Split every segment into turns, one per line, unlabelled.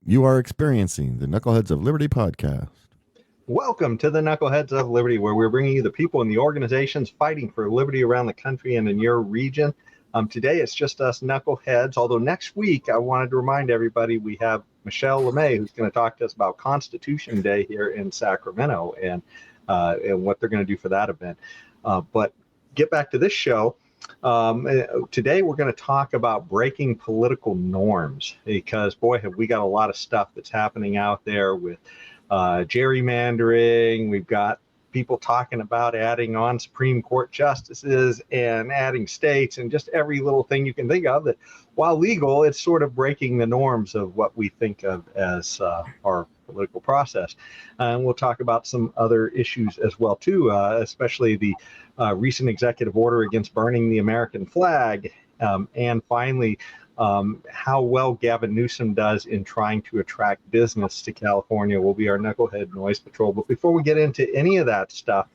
You are experiencing the Knuckleheads of Liberty podcast.
Welcome to the Knuckleheads of Liberty, where we're bringing you the people and the organizations fighting for liberty around the country and in your region. Today, it's just us knuckleheads, although next week, I wanted to remind everybody we have Michelle LeMay, who's going to talk to us about Constitution Day here in Sacramento and what they're going to do for that event. But get back to this show. Today we're going to talk about breaking political norms, because boy, have we got a lot of stuff that's happening out there with gerrymandering. We've got people talking about adding on Supreme Court justices and adding states and just every little thing you can think of that, while legal, it's sort of breaking the norms of what we think of as our political process. And we'll talk about some other issues as well too, especially the recent executive order against burning the American flag, and finally how well Gavin Newsom does in trying to attract business to California will be our Knucklehead Noise Patrol. But before we get into any of that stuff,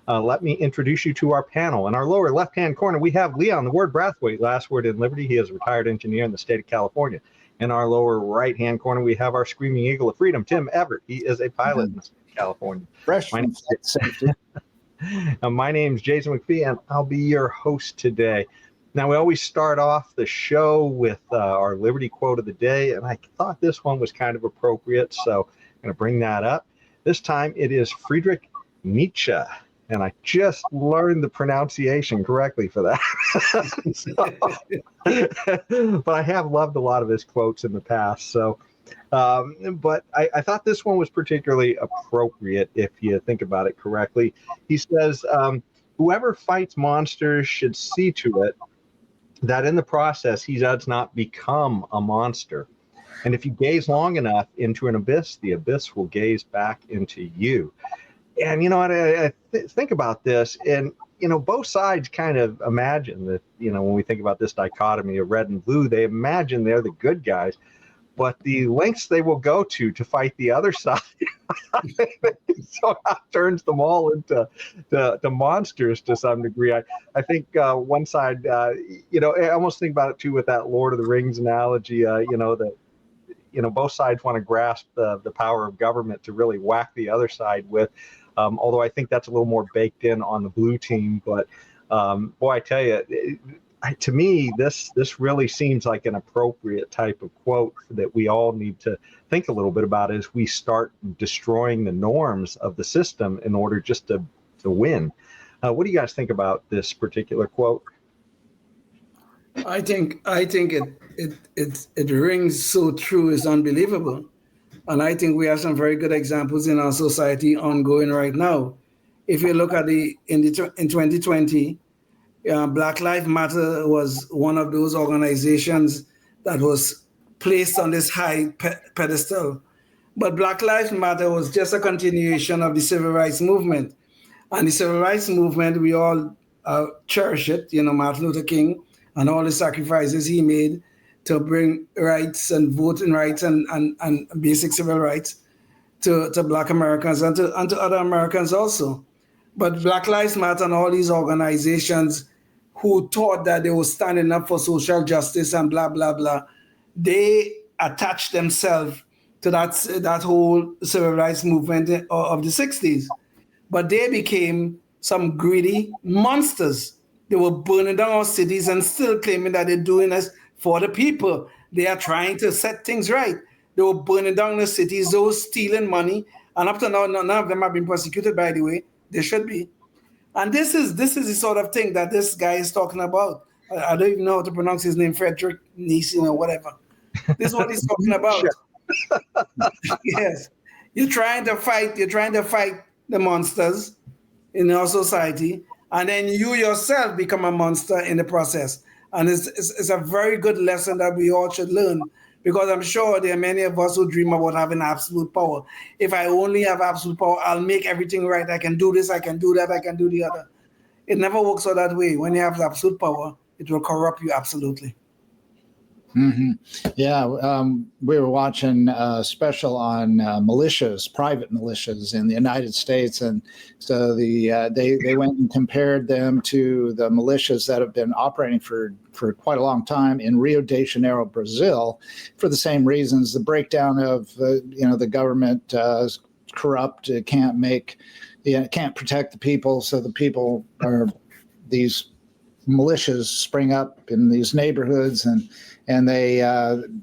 let me introduce you to our panel. In our lower left-hand corner, we have Leon, the word Brathwaite, last word in Liberty. He is a retired engineer in the state of California. In our lower right-hand corner, we have our screaming eagle of freedom, Tim Everett. He is a pilot in the state of California.
Fresh from safety.
My name is Jason McPhee, and I'll be your host today. Now, we always start off the show with our Liberty quote of the day, and I thought this one was kind of appropriate, so I'm going to bring that up. This time, it is Friedrich Nietzsche, and I just learned the pronunciation correctly for that. But I have loved a lot of his quotes in the past, so. But I thought this one was particularly appropriate if you think about it correctly. He says, whoever fights monsters should see to it that in the process he does not become a monster. And if you gaze long enough into an abyss, the abyss will gaze back into you. And you know what, I think about this, and you know, both sides kind of imagine that, you know, when we think about this dichotomy of red and blue, they imagine they're the good guys. But the lengths they will go to fight the other side somehow turns them all into monsters to some degree. I think one side, you know, I almost think about it too with that Lord of the Rings analogy. You know, that, you know, both sides want to grasp the power of government to really whack the other side with. Although I think that's a little more baked in on the blue team. But boy, I tell you. To me, this really seems like an appropriate type of quote that we all need to think a little bit about as we start destroying the norms of the system in order just to win. What do you guys think about this particular quote?
I think it rings so true, it's unbelievable. And I think we have some very good examples in our society ongoing right now. If you look at in 2020, Black Lives Matter was one of those organizations that was placed on this high pedestal. But Black Lives Matter was just a continuation of the civil rights movement. And the civil rights movement, we all cherish it, you know, Martin Luther King and all the sacrifices he made to bring rights and voting rights and basic civil rights to Black Americans and to other Americans also. But Black Lives Matter and all these organizations who thought that they were standing up for social justice and blah, blah, blah, they attached themselves to that whole civil rights movement of the 60s. But they became some greedy monsters. They were burning down our cities and still claiming that they're doing this for the people. They are trying to set things right. They were burning down the cities, they were stealing money. And up to now, none of them have been prosecuted, by the way. They should be. And this is the sort of thing that this guy is talking about. I don't even know how to pronounce his name, Friedrich Nietzsche or whatever. This is what he's talking about. Yes. You're trying to fight the monsters in our society, and then you yourself become a monster in the process. And it's a very good lesson that we all should learn, because I'm sure there are many of us who dream about having absolute power. If I only have absolute power, I'll make everything right. I can do this, I can do that, I can do the other. It never works out that way. When you have absolute power, it will corrupt you absolutely.
Mm-hmm. Yeah, we were watching a special on militias, private militias in the United States, and so they went and compared them to the militias that have been operating for quite a long time in Rio de Janeiro, Brazil, for the same reasons. The breakdown of the government corrupt, can't protect the people, so the people are these militias spring up in these neighborhoods and they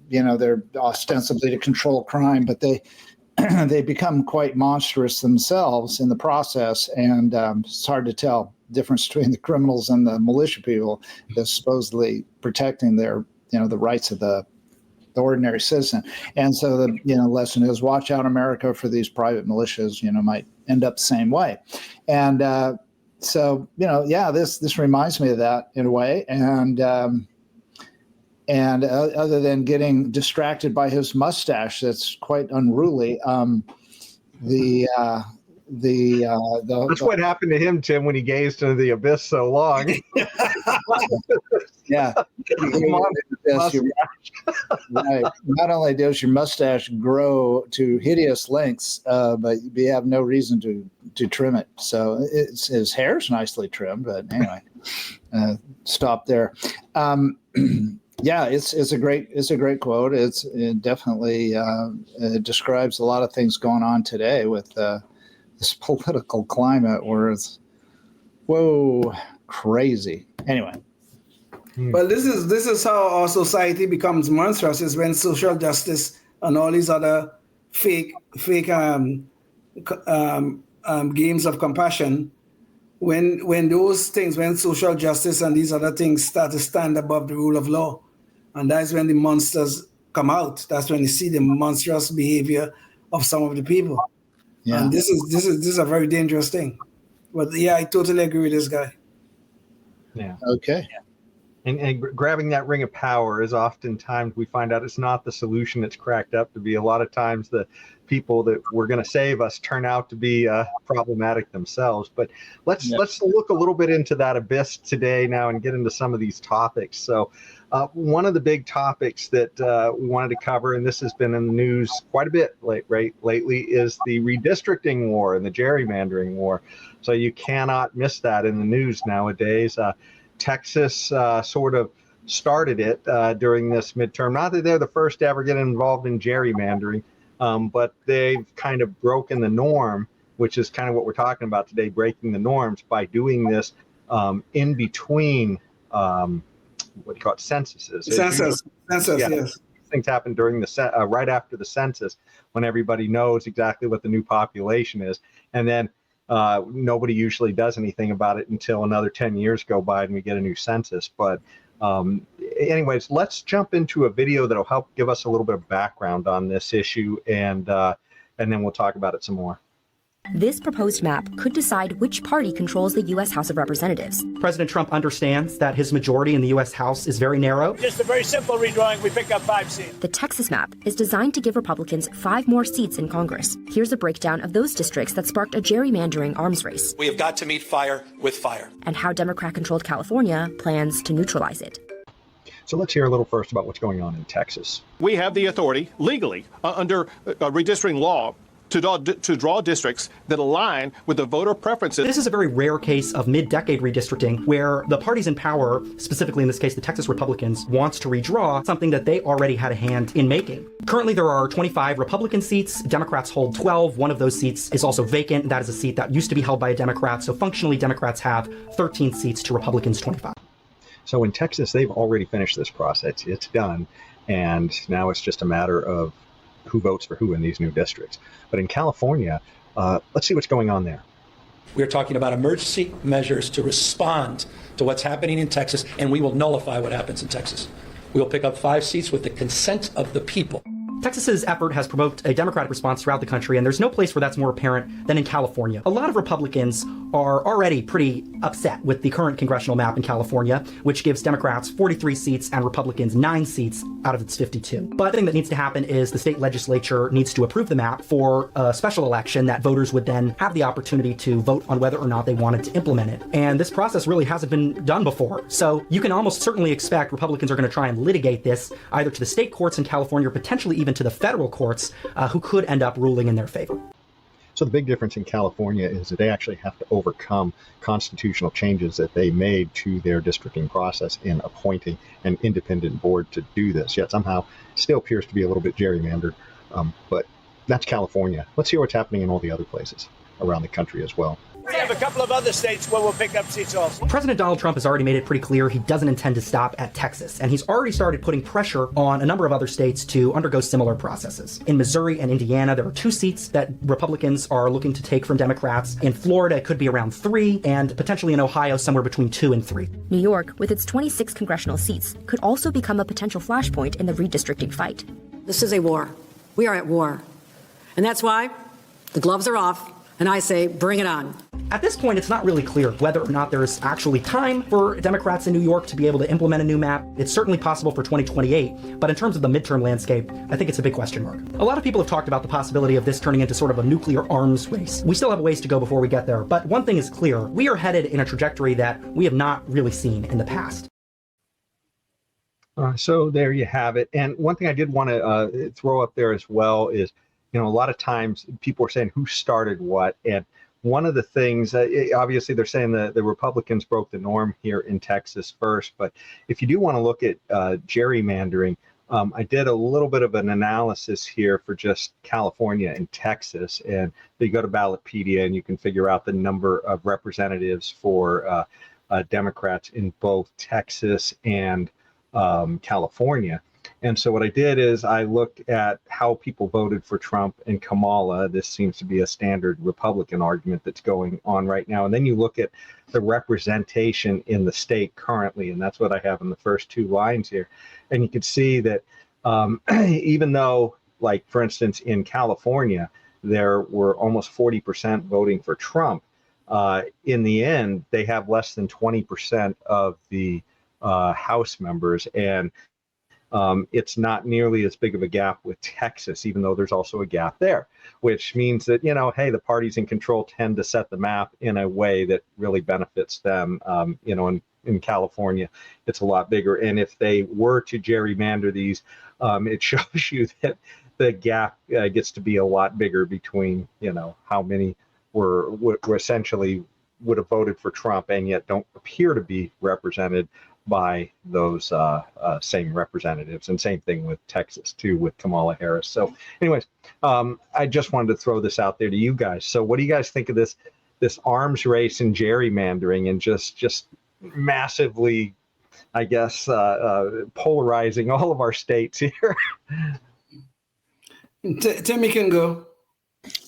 they're ostensibly to control crime, but they become quite monstrous themselves in the process, and it's hard to tell the difference between the criminals and the militia people that's supposedly protecting their the rights of the ordinary citizen. And so the lesson is, watch out, America, for these private militias might end up the same way. And so this reminds me of that in a way. And other than getting distracted by his mustache, that's quite unruly.
That's what happened to him, Tim, when he gazed into the abyss so long.
Yeah. Right. Not only does your mustache grow to hideous lengths, but you have no reason to trim it. So his hair's nicely trimmed, but anyway, stop there. Yeah, it's a great quote. It definitely it describes a lot of things going on today with this political climate where it's crazy. Anyway.
Well, this is how our society becomes monstrous, is when social justice and all these other fake games of compassion, when those things, when social justice and these other things start to stand above the rule of law, and that's when the monsters come out. That's when you see the monstrous behavior of some of the people. Yeah. And this is a very dangerous thing. But yeah, I totally agree with this guy.
Yeah.
Okay.
And grabbing that ring of power is oftentimes, we find out, it's not the solution it's cracked up to be. A lot of times the people that were going to save us turn out to be problematic themselves. But let's look a little bit into that abyss today now and get into some of these topics. So one of the big topics that we wanted to cover, and this has been in the news quite a bit lately, is the redistricting war and the gerrymandering war. So you cannot miss that in the news nowadays. Texas sort of started it during this midterm. Not that they're the first to ever get involved in gerrymandering, but they've kind of broken the norm, which is kind of what we're talking about today, breaking the norms by doing this in between, what do you call it, censuses.
Census, yes.
Things happen during the right after the census, when everybody knows exactly what the new population is, and then nobody usually does anything about it until another 10 years go by and we get a new census. But anyways, let's jump into a video that'll help give us a little bit of background on this issue, and then we'll talk about it some more.
This proposed map could decide which party controls the U.S. House of Representatives.
President Trump understands that his majority in the U.S. House is very narrow.
Just a very simple redrawing. We pick up 5 seats.
The Texas map is designed to give Republicans 5 more seats in Congress. Here's a breakdown of those districts that sparked a gerrymandering arms race.
We have got to meet fire with fire.
And how Democrat-controlled California plans to neutralize it.
So let's hear a little first about what's going on in Texas.
We have the authority legally under redistricting law to draw districts that align with the voter preferences.
This is a very rare case of mid-decade redistricting where the parties in power, specifically in this case the Texas Republicans, wants to redraw something that they already had a hand in making. Currently there are 25 Republican seats. Democrats hold 12. One of those seats is also vacant. That is a seat that used to be held by a Democrat. So functionally Democrats have 13 seats to Republicans 25.
So in Texas, they've already finished this process. It's done. And now it's just a matter of who votes for who in these new districts. But in California, let's see what's going on there.
We're talking about emergency measures to respond to what's happening in Texas, and we will nullify what happens in Texas. We will pick up 5 seats with the consent of the people.
Texas's effort has provoked a Democratic response throughout the country, and there's no place where that's more apparent than in California. A lot of Republicans are already pretty upset with the current congressional map in California, which gives Democrats 43 seats and Republicans 9 seats out of its 52. But the thing that needs to happen is the state legislature needs to approve the map for a special election that voters would then have the opportunity to vote on whether or not they wanted to implement it. And this process really hasn't been done before. So you can almost certainly expect Republicans are going to try and litigate this either to the state courts in California or potentially even to the federal courts, who could end up ruling in their favor.
So the big difference in California is that they actually have to overcome constitutional changes that they made to their districting process in appointing an independent board to do this. Yet somehow still appears to be a little bit gerrymandered, but that's California. Let's hear what's happening in all the other places around the country as well.
We have a couple of other states where we'll pick up seats also.
President Donald Trump has already made it pretty clear he doesn't intend to stop at Texas, and he's already started putting pressure on a number of other states to undergo similar processes. In Missouri and Indiana, there are 2 seats that Republicans are looking to take from Democrats. In Florida, it could be around 3, and potentially in Ohio, somewhere between 2 and 3.
New York, with its 26 congressional seats, could also become a potential flashpoint in the redistricting fight.
This is a war. We are at war. And that's why the gloves are off, and I say, bring it on.
At this point, it's not really clear whether or not there's actually time for Democrats in New York to be able to implement a new map. It's certainly possible for 2028, but in terms of the midterm landscape, I think it's a big question mark. A lot of people have talked about the possibility of this turning into sort of a nuclear arms race. We still have a ways to go before we get there, but one thing is clear. We are headed in a trajectory that we have not really seen in the past.
So there you have it. And one thing I did want to throw up there as well is, a lot of times people are saying who started what, and one of the things, obviously they're saying that the Republicans broke the norm here in Texas first, but if you do want to look at gerrymandering, I did a little bit of an analysis here for just California and Texas, and you go to Ballotpedia and you can figure out the number of representatives for Democrats in both Texas and California. And so what I did is I looked at how people voted for Trump and Kamala. This seems to be a standard Republican argument that's going on right now. And then you look at the representation in the state currently, and that's what I have in the first 2 lines here. And you can see that even though, like, for instance, in California, there were almost 40% voting for Trump, in the end, they have less than 20% of the House members. And it's not nearly as big of a gap with Texas, even though there's also a gap there, which means that, hey, the parties in control tend to set the map in a way that really benefits them. In California, it's a lot bigger. And if they were to gerrymander these, it shows you that the gap gets to be a lot bigger between, how many were essentially would have voted for Trump and yet don't appear to be represented by those same representatives. And same thing with Texas too, with Kamala Harris. So anyways, I just wanted to throw this out there to you guys. So what do you guys think of this arms race and gerrymandering and just massively, I guess, polarizing all of our states here?
Timmy can go.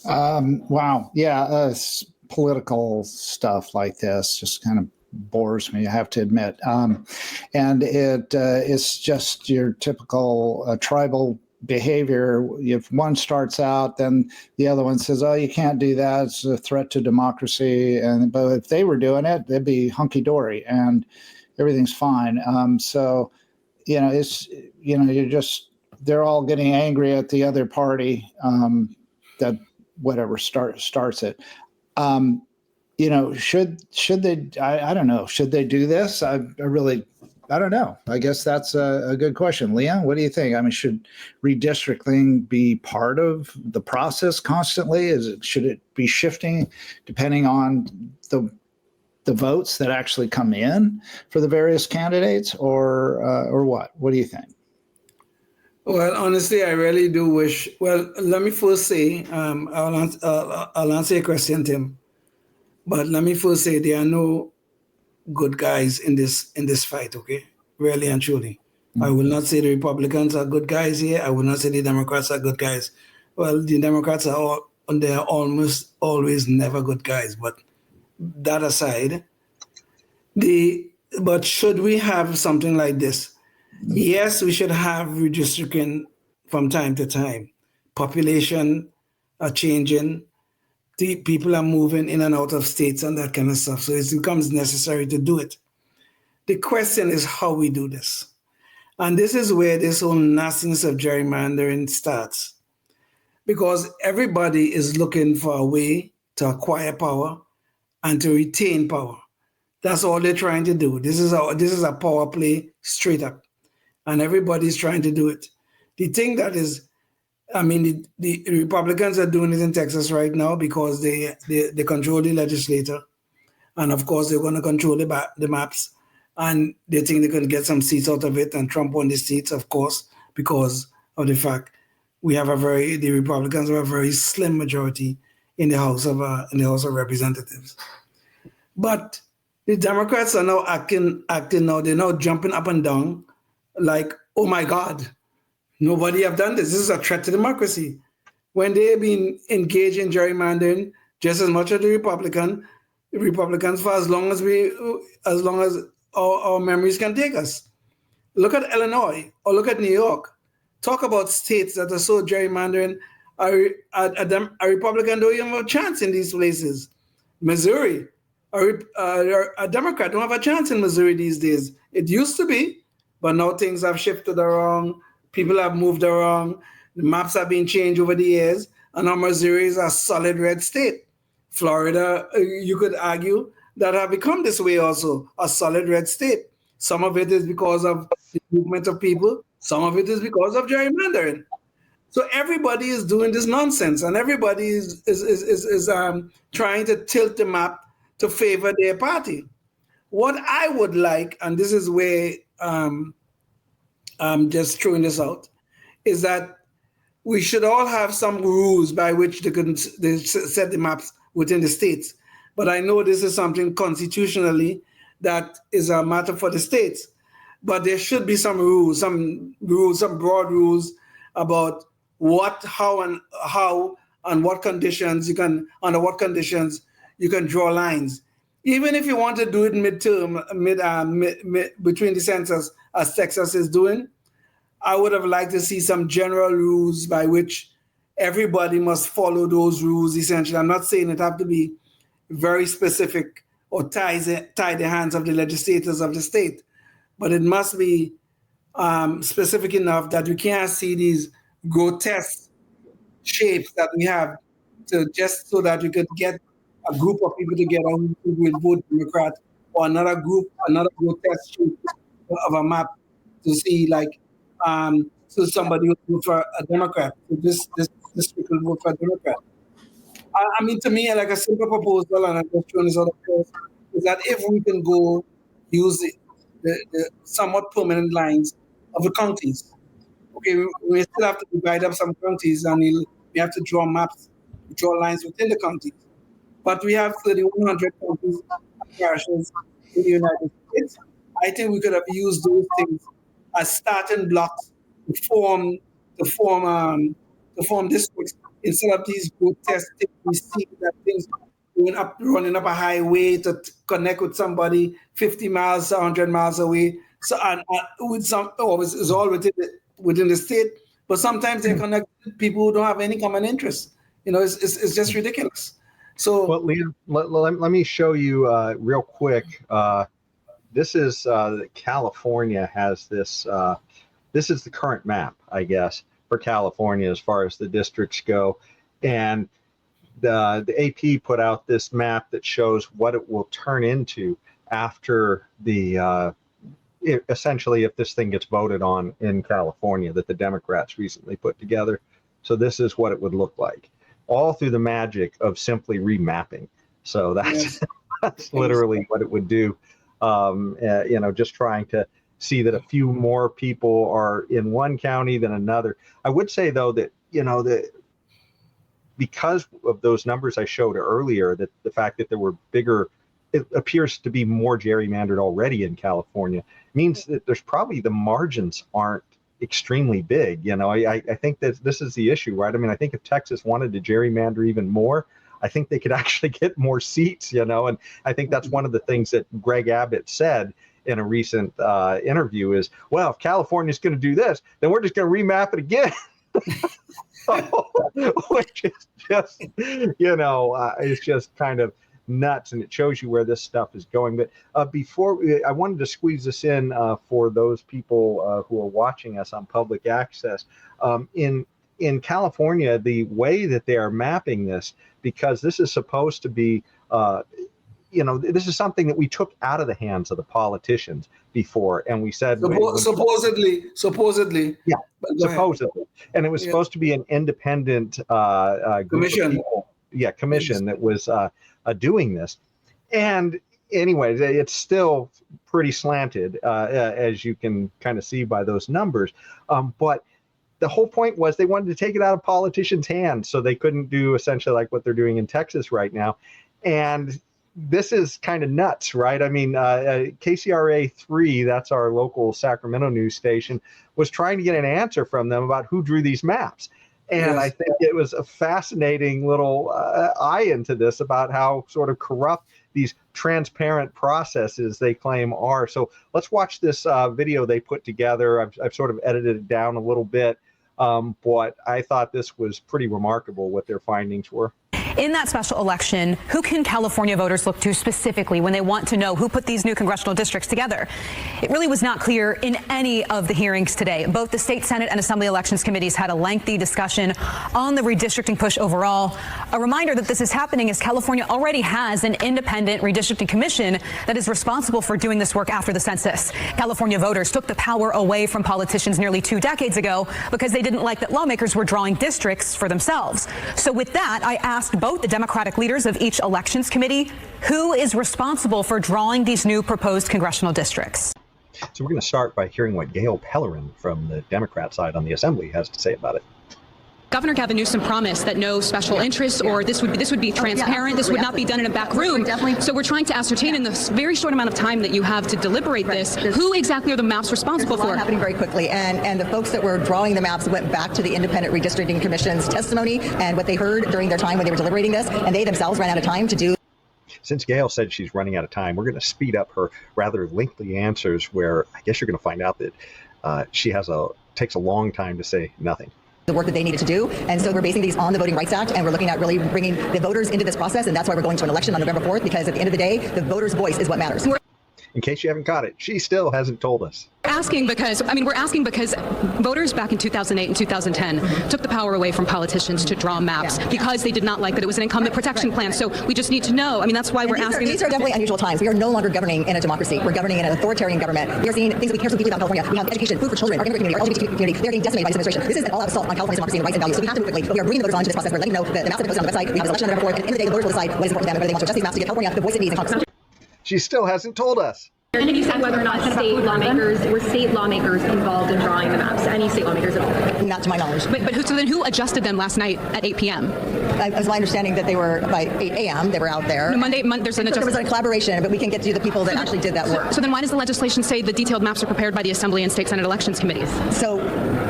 Wow. Yeah. Political stuff like this just kind of bores me, I have to admit. And it's just your typical tribal behavior. If one starts out, then the other one says, oh, you can't do that. It's a threat to democracy. But if they were doing it, they'd be hunky-dory and everything's fine. They're all getting angry at the other party that whatever starts it. Should they, I don't know, should they do this? I don't know. I guess that's a good question. Leon, what do you think? I mean, should redistricting be part of the process constantly? Should it be shifting depending on the votes that actually come in for the various candidates or what? What do you think?
Well, honestly, I really do wish. Well, let me first say, I'll answer your question, Tim. But let me first say there are no good guys in this fight. Okay, really and truly. Mm-hmm. I will not say the Republicans are good guys here. I will not say the Democrats are good guys. Well, the Democrats they're almost always never good guys. But that aside, but should we have something like this? Yes, we should have redistricting from time to time. Population are changing. The people are moving in and out of states and that kind of stuff. So it becomes necessary to do it. The question is how we do this. And this is where this whole nastiness of gerrymandering starts. Because everybody is looking for a way to acquire power and to retain power. That's all they're trying to do. This is a power play straight up. And everybody's trying to do it. The thing that is, the Republicans are doing it in Texas right now because they control the legislature. And of course, they're going to control the maps. And they think they can get some seats out of it. And Trump won the seats, of course, because of the fact the Republicans have a very slim majority in the House of Representatives. But the Democrats are now acting now. They're now jumping up and down like, oh my God, nobody have done this. This is a threat to democracy. When they've been engaged in gerrymandering just as much as the Republicans for as long as our memories can take us. Look at Illinois or look at New York. Talk about states that are so gerrymandering. A Republican don't even have a chance in these places. Missouri, a Democrat don't have a chance in Missouri these days. It used to be, but now things have shifted around. People have moved around. The maps have been changed over the years. And now Missouri is a solid red state. Florida, you could argue, that have become this way also, a solid red state. Some of it is because of the movement of people. Some of it is because of gerrymandering. So everybody is doing this nonsense, and everybody is trying to tilt the map to favor their party. What I would like, and this is where I'm just throwing this out, is that we should all have some rules by which they set the maps within the states. But I know this is something constitutionally that is a matter for the states. But there should be some rules, some broad rules about what, how, and what conditions under what conditions you can draw lines. Even if you want to do it midterm, between the census, as Texas is doing, I would have liked to see some general rules by which everybody must follow those rules, essentially. I'm not saying it have to be very specific or tie the hands of the legislators of the state, but it must be specific enough that you can't see these grotesque shapes that we have just so that you could get a group of people together who will vote Democrat, or another grotesque shape of a map to see, like, so somebody will vote for a Democrat. So this people will vote for a Democrat. To me, like a simple proposal, and I'm just showing this other course, is that if we can go use the somewhat permanent lines of the counties. Okay, we still have to divide up some counties, and we have to draw maps, draw lines within the counties. But we have 3,100 counties and parishes in the United States. I think we could have used those things as starting blocks to form districts instead of these grotesque things. We see that things running up a highway to connect with somebody 50 miles, 100 miles away. So it's all within the state, but sometimes they connect with people who don't have any common interest. It's just ridiculous. So,
well, Liam, let me show you real quick. This is California has this. This is the current map, I guess, for California as far as the districts go, and the AP put out this map that shows what it will turn into after essentially if this thing gets voted on in California that the Democrats recently put together. So this is what it would look like, all through the magic of simply remapping. So that's literally what it would do. Just trying to see that a few more people are in one county than another. I would say though that because of those numbers I showed earlier, that the fact that there were bigger, it appears to be more gerrymandered already in California, means that there's probably the margins aren't extremely big. I think that this is the issue, right? I think if Texas wanted to gerrymander even more, I think they could actually get more seats, and I think that's one of the things that Greg Abbott said in a recent interview is, well, if California's going to do this, then we're just going to remap it again. Which is just, it's just kind of nuts, and it shows you where this stuff is going. But I wanted to squeeze this in for those people who are watching us on public access. In California, the way that they are mapping this, because this is supposed to be, this is something that we took out of the hands of the politicians before, and we said
supposedly,
yeah, supposedly, and it was supposed to be an independent
commission.
Commission that was doing this, and anyways, it's still pretty slanted, as you can kind of see by those numbers, but the whole point was they wanted to take it out of politicians' hands, so they couldn't do essentially like what they're doing in Texas right now. And this is kind of nuts, right? I mean, KCRA 3, that's our local Sacramento news station, was trying to get an answer from them about who drew these maps. And I think it was a fascinating little eye into this about how sort of corrupt these transparent processes they claim are. So let's watch this video they put together. I've sort of edited it down a little bit, but I thought this was pretty remarkable what their findings were.
In that special election, who can California voters look to specifically when they want to know who put these new congressional districts together? It really was not clear in any of the hearings today. Both the state Senate and Assembly Elections Committees had a lengthy discussion on the redistricting push overall. A reminder that this is happening as California already has an independent redistricting commission that is responsible for doing this work after the census. California voters took the power away from politicians nearly 2 decades ago because they didn't like that lawmakers were drawing districts for themselves. So with that, I asked both the Democratic leaders of each elections committee who is responsible for drawing these new proposed congressional districts.
So we're going to start by hearing what Gail Pellerin from the Democrat side on the Assembly has to say about it.
Governor Gavin Newsom promised that no special interests or this would be transparent. This would not be done in a back room. So we're trying to ascertain in this very short amount of time that you have to deliberate this, who exactly are the maps responsible for?
Happening very quickly, and the folks that were drawing the maps went back to the Independent Redistricting Commission's testimony and what they heard during their time when they were deliberating this, and they themselves ran out of time to do.
Since Gail said she's running out of time, we're going to speed up her rather lengthy answers, where I guess you're going to find out that she takes a long time to say nothing.
The work that they needed to do. And so we're basing these on the Voting Rights Act, and we're looking at really bringing the voters into this process. And that's why we're going to an election on November 4th, because at the end of the day, the voters' voice is what matters.
In case you haven't caught it, she still hasn't told us.
We're asking because voters back in 2008 and 2010 took the power away from politicians to draw maps because they did not like that it was an incumbent protection plan. So we just need to know. That's why we're asking.
These are definitely unusual times. We are no longer governing in a democracy. We're governing in an authoritarian government. We are seeing things that we can't so deeply about California. We have education, food for children, our immigrant community, our LGBT community. They are getting decimated by this administration. This is an all-out assault on California's democracy and rights and values. So we have to move quickly. But we are bringing the voters onto this process. We're letting them know that the maps have been posted on the website. We have this election on November 4th. At the end of the day, the voters will decide what is important to them and whether they want to adjust these maps to give California the voice it needs in Congress.
She still hasn't told us.
And have you said whether or not state lawmakers involved in drawing the maps? Any state lawmakers at all?
Not to my knowledge.
So then who adjusted them last night at 8 p.m.?
It was my understanding that they were by 8 a.m. They were out there.
No, Monday there's an adjustment.
There was a collaboration, but we can get to the people that actually did that work.
So then why does the legislation say the detailed maps are prepared by the Assembly and State Senate elections committees?
So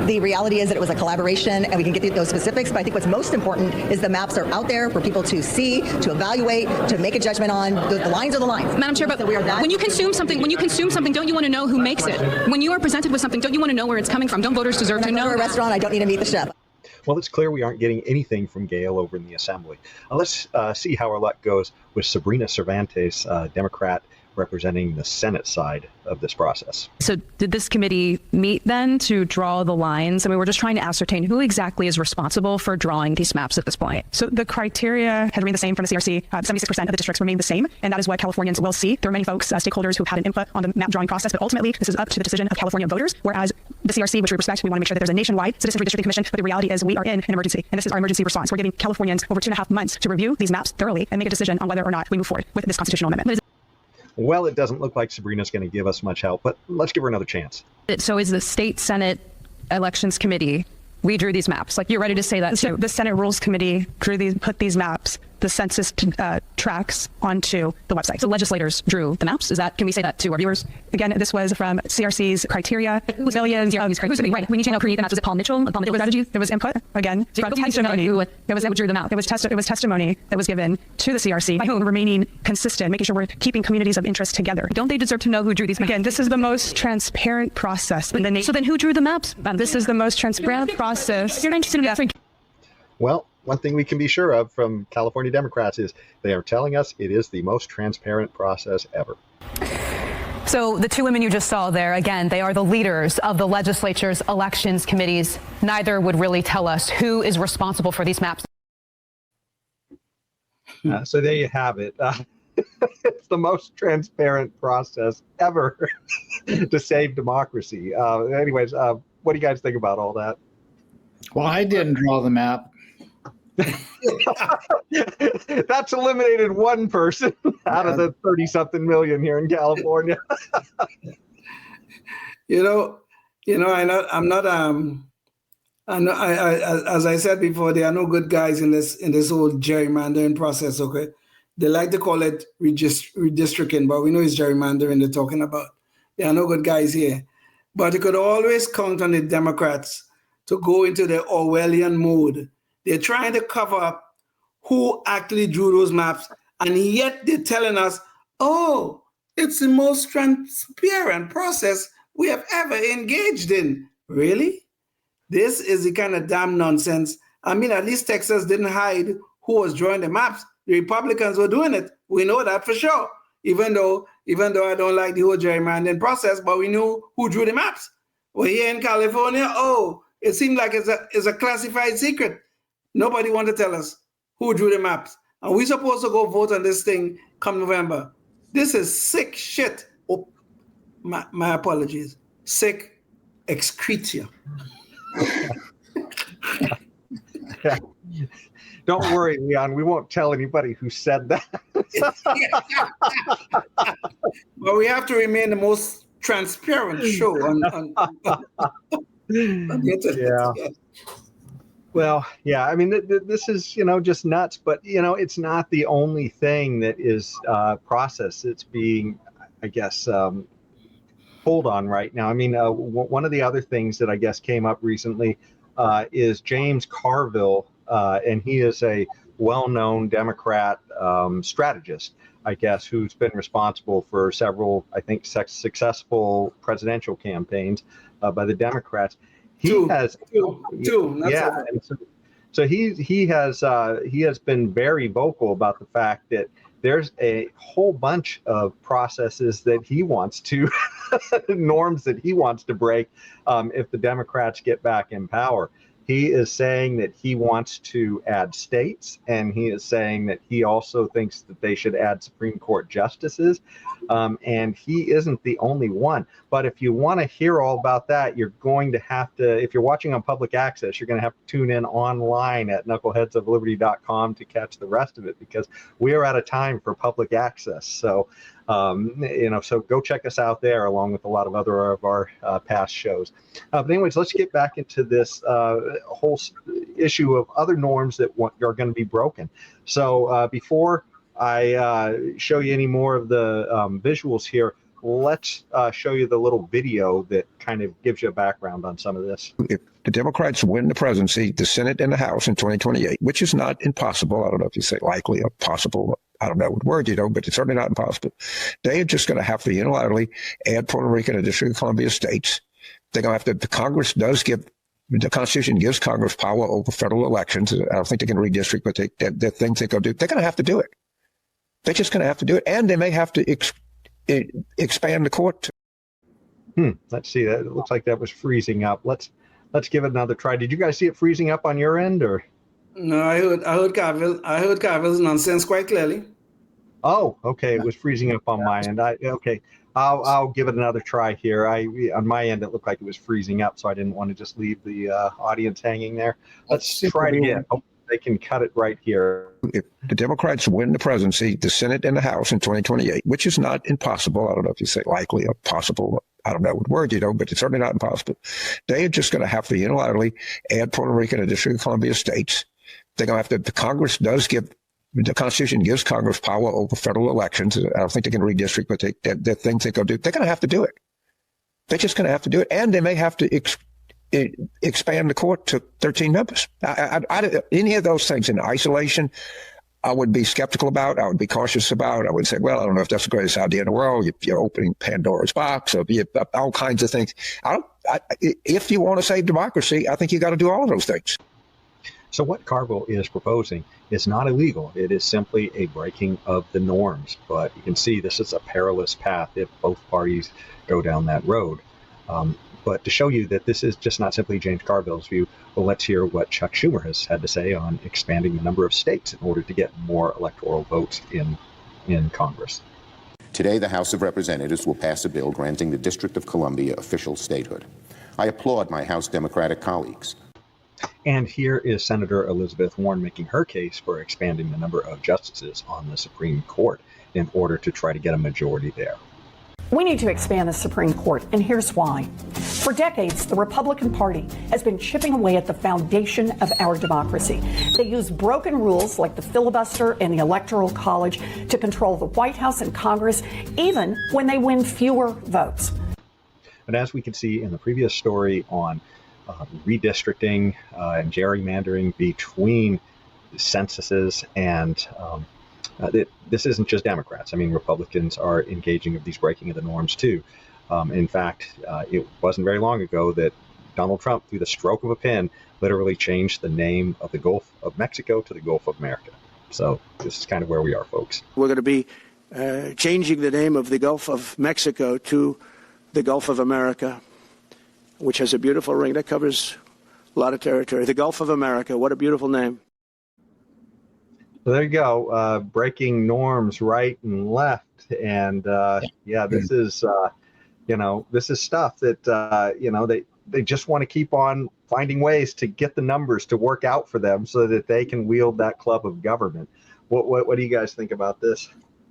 the reality is that it was a collaboration, and we can get those specifics. But I think what's most important is the maps are out there for people to see, to evaluate, to make a judgment on. The lines are the lines.
Madam Chair, but when you consume something, don't you want to know who makes it? When you are presented with something, don't you want to know where it's coming from? Don't voters deserve to know?
When I go to a restaurant, I don't need to meet the chef.
Well, it's clear we aren't getting anything from Gail over in the Assembly. Let's see how our luck goes with Sabrina Cervantes, Democrat representing the Senate side of this process.
So did this committee meet then to draw the lines? We're just trying to ascertain who exactly is responsible for drawing these maps at this point. So the criteria has remained the same from the CRC. 76% of the districts remain the same, and that is what Californians will see. There are many folks, stakeholders who've had an input on the map drawing process, but ultimately this is up to the decision of California voters, whereas the CRC, which we respect, we want to make sure that there's a nationwide citizen redistricting commission, but the reality is we are in an emergency, and this is our emergency response. We're giving Californians over 2.5 months to review these maps thoroughly and make a decision on whether or not we move forward with this constitutional amendment.
Well, it doesn't look like Sabrina's going to give us much help, but let's give her another chance.
So is the State Senate Elections Committee, we drew these maps. Like, you're ready to say that. So the Senate Rules Committee put these maps. The Census tracks onto the website. So legislators drew the maps. Can we say that to our viewers? Again, this was from CRC's criteria. Millions of these criteria. Right. We need to now create the maps. Was it Paul Mitchell? Paul Mitchell was strategy. There was input. Again, from testimony. It was drew them out. It was testimony that was given to the CRC by whom remaining consistent, making sure we're keeping communities of interest together. Don't they deserve to know who drew these maps? Again, this is the most transparent process. So then who drew the maps? This is the most transparent process. You're interested in that.
Well, one thing we can be sure of from California Democrats is they are telling us it is the most transparent process ever.
So the two women you just saw there, again, they are the leaders of the legislature's elections committees. Neither would really tell us who is responsible for these maps.
So there you have it. It's the most transparent process ever to save democracy. Anyways, what do you guys think about all that?
Well, I didn't draw the map.
That's eliminated one person out of the 30-something million here in California.
As I said before, there are no good guys in this whole gerrymandering process. Okay, they like to call it redistricting, but we know it's gerrymandering they're talking about. There are no good guys here, but you could always count on the Democrats to go into the Orwellian mode. They're trying to cover up who actually drew those maps, and yet they're telling us, oh, it's the most transparent process we have ever engaged in. Really? This is the kind of damn nonsense. I mean, at least Texas didn't hide who was drawing the maps. The Republicans were doing it. We know that for sure. Even though I don't like the whole gerrymandering process, but we knew who drew the maps. Well, here in California, it seemed like it's a classified secret. Nobody wanted to tell us who drew the maps. And we're supposed to go vote on this thing come November. This is sick shit. Oh, my apologies. Sick excretia.
Yeah. Don't worry, Leon. We won't tell anybody who said that.
But we have to remain the most transparent show on the internet.
Yeah. Well, yeah, I mean, this is, just nuts, but, it's not the only thing that is processed. It's being, I guess, pulled on right now. I mean, one of the other things that I guess came up recently is James Carville, and he is a well-known Democrat strategist, I guess, who's been responsible for several, I think, successful presidential campaigns by the Democrats. Two. Yeah. So he has been very vocal about the fact that there's a whole bunch of processes that he wants to, norms that he wants to break if the Democrats get back in power. He is saying that he wants to add states, and he is saying that he also thinks that they should add Supreme Court justices. And he isn't the only one. But if you want to hear all about that, you're going to have to, if you're watching on public access, you're going to have to tune in online at knuckleheadsofliberty.com to catch the rest of it, because we are out of time for public access. So, so go check us out there, along with a lot of other of our past shows. But anyways, let's get back into this whole issue of other norms that are going to be broken. So before I show you any more of the visuals here, let's show you the little video that kind of gives you a background on some of this.
If the Democrats win the presidency, the Senate, and the House in 2028, which is not impossible, I don't know if you say likely or possible, I don't know what word but it's certainly not impossible. They are just going to have to unilaterally add Puerto Rico and the District of Columbia states. They're going to have to, the Constitution gives Congress power over federal elections. I don't think they can redistrict, but they're things they go do. They're going to have to do it. They're just going to have to do it. And they may have to expand the court.
Let's see. That it looks like that was freezing up. Let's give it another try. Did you guys see it freezing up on your end, or?
No, I heard Carville's nonsense quite clearly.
Oh, okay. It was freezing up on my end. I'll give it another try here. On my end, it looked like it was freezing up, so I didn't want to just leave the audience hanging there. Let's try it again. They can cut it right here.
If the Democrats win the presidency, the Senate, and the House in 2028, which is not impossible, I don't know if you say likely or possible, I don't know what word but it's certainly not impossible. They are just going to have to unilaterally add Puerto Rico and the District of Columbia states. They're going to have to, Congress does give, The Constitution gives Congress power over federal elections. I don't think they can redistrict, but they're things they go do. They're going to have to do it. They're just going to have to do it, and they may have to expand the court to 13 members. Any of those things in isolation, I would be skeptical about. I would be cautious about. I would say, well, I don't know if that's the greatest idea in the world. You're opening Pandora's box, or all kinds of things. If you want to save democracy, I think you got to do all of those things.
So what Carville is proposing is not illegal. It is simply a breaking of the norms. But you can see this is a perilous path if both parties go down that road. But to show you that this is just not simply James Carville's view, well, let's hear what Chuck Schumer has had to say on expanding the number of states in order to get more electoral votes in Congress.
Today, the House of Representatives will pass a bill granting the District of Columbia official statehood. I applaud my House Democratic colleagues.
And here is Senator Elizabeth Warren making her case for expanding the number of justices on the Supreme Court in order to try to get a majority there.
We need to expand the Supreme Court, and here's why. For decades, the Republican Party has been chipping away at the foundation of our democracy. They use broken rules like the filibuster and the Electoral College to control the White House and Congress, even when they win fewer votes.
But as we can see in the previous story on redistricting and gerrymandering between censuses and this isn't just Democrats. I mean, Republicans are engaging of these breaking of the norms too. In fact, it wasn't very long ago that Donald Trump, through the stroke of a pen, literally changed the name of the Gulf of Mexico to the Gulf of America. So this is kind of where we are, folks.
We're going to be changing the name of the Gulf of Mexico to the Gulf of America, which has a beautiful ring that covers a lot of territory. The Gulf of America, what a beautiful name.
So there you go, breaking norms right and left. And this is, this is stuff that, they just want to keep on finding ways to get the numbers to work out for them so that they can wield that club of government. What do you guys think about this?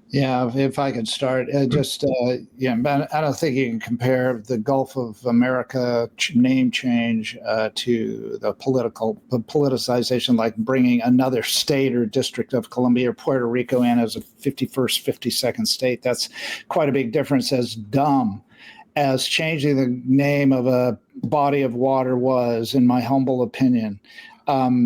Yeah, if I could start, but I don't think you can compare the Gulf of America name change to the politicization, like bringing another state or District of Columbia or Puerto Rico in as a 51st, 52nd state. That's quite a big difference. As dumb as changing the name of a body of water was, in my humble opinion. But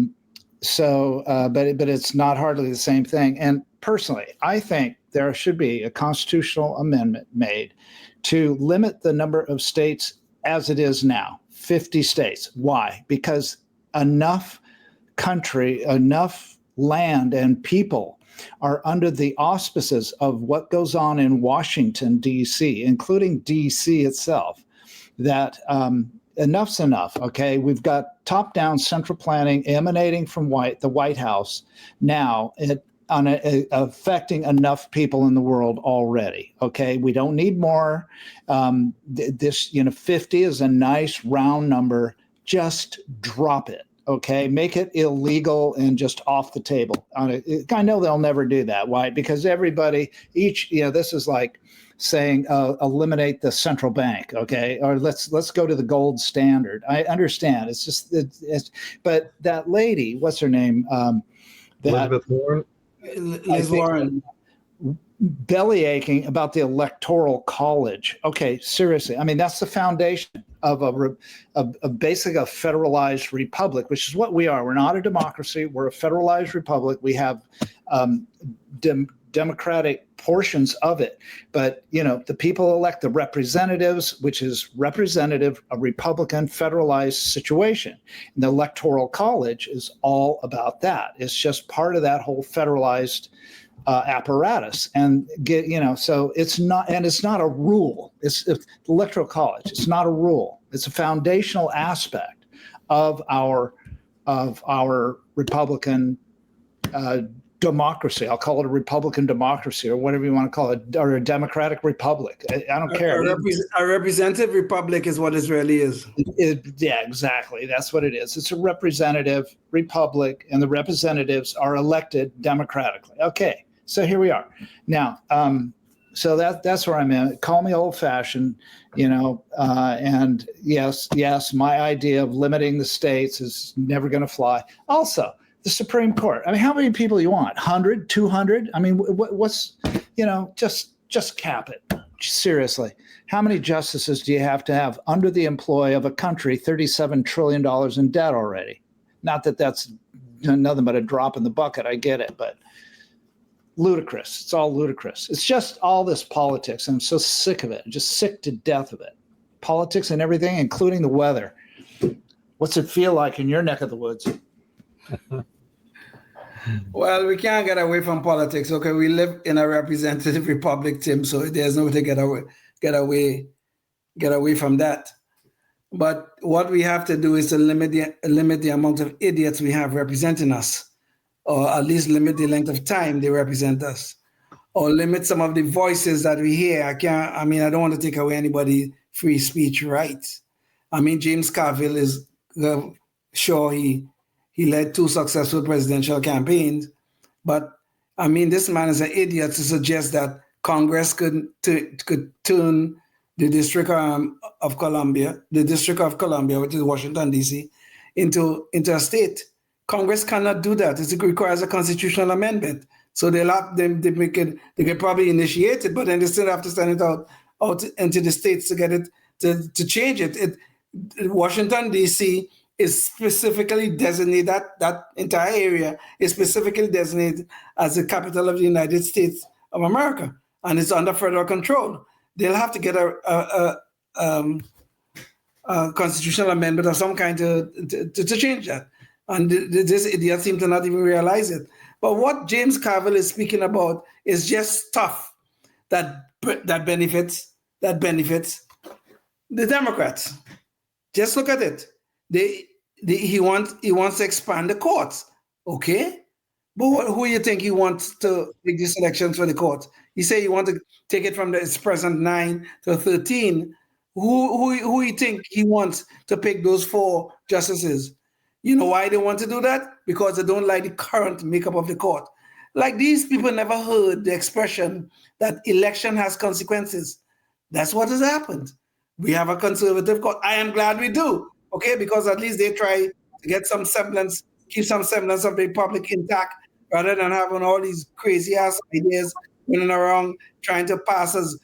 it's not hardly the same thing. And personally, I think there should be a constitutional amendment made to limit the number of states as it is now, 50 states. Why? Because enough country, enough land and people are under the auspices of what goes on in Washington, D.C., including D.C. itself, that enough's enough, okay? We've got top-down central planning emanating from the White House now, affecting enough people in the world already. Okay, we don't need more. 50 is a nice round number. Just drop it. Okay, make it illegal and just off the table. I know they'll never do that. Why? Because everybody, this is like saying eliminate the central bank. Okay, or let's go to the gold standard. I understand. It's just but that lady, what's her name?
Elizabeth Warren.
Liz Warren.
Belly aching about the Electoral College. Okay, seriously. I mean, that's the foundation of basically a federalized republic, which is what we are. We're not a democracy. We're a federalized republic. We have democratic portions of it. But, the people elect the representatives, which is representative, a Republican federalized situation. And the Electoral College is all about that. It's just part of that whole federalized apparatus. And so it's not a rule. It's the Electoral College. It's not a rule. It's a foundational aspect of our Republican democracy. I'll call it a Republican democracy, or whatever you want to call it, or a democratic republic. I don't care.
A representative republic is what it really is.
Yeah, exactly. That's what it is. It's a representative republic, and the representatives are elected democratically. Okay, so here we are. Now, so that's where I'm at. Call me old-fashioned, and yes, my idea of limiting the states is never going to fly. Also, the Supreme Court. I mean, how many people you want? 100, 200? I mean, what's, just cap it. Seriously. How many justices do you have to have under the employ of a country $37 trillion in debt already? Not that that's nothing but a drop in the bucket. I get it, but ludicrous. It's all ludicrous. It's just all this politics. I'm so sick of it. I'm just sick to death of it. Politics and everything, including the weather. What's it feel like in your neck of the woods?
Well, we can't get away from politics. Okay, we live in a representative republic, Tim, so there's no way to get away from that. But what we have to do is to limit the amount of idiots we have representing us, or at least limit the length of time they represent us, or limit some of the voices that we hear. I don't want to take away anybody's free speech rights. I mean, James Carville is sure he led 2 successful presidential campaigns, but I mean, this man is an idiot to suggest that Congress could turn the District of Columbia, which is Washington, D.C., into a state. Congress cannot do that. It requires a constitutional amendment. So they could probably initiate it, but then they still have to send it out into the states to get it to change it. Washington, D.C. is specifically designated, that entire area is specifically designated as the capital of the United States of America, and it's under federal control. They'll have to get a constitutional amendment of some kind to change that. And this idiot seems to not even realize it. But what James Carville is speaking about is just stuff that benefits the Democrats. Just look at it. He wants to expand the courts, okay? But who you think he wants to make these elections for the courts? He say he wants to take it from its present 9 to 13. Who you think he wants to pick those 4 justices? You know why they want to do that? Because they don't like the current makeup of the court. Like, these people never heard the expression that election has consequences. That's what has happened. We have a conservative court. I am glad we do, okay? Because at least they try to get some semblance, keep some semblance of the republic intact, rather than having all these crazy ass ideas running around trying to pass as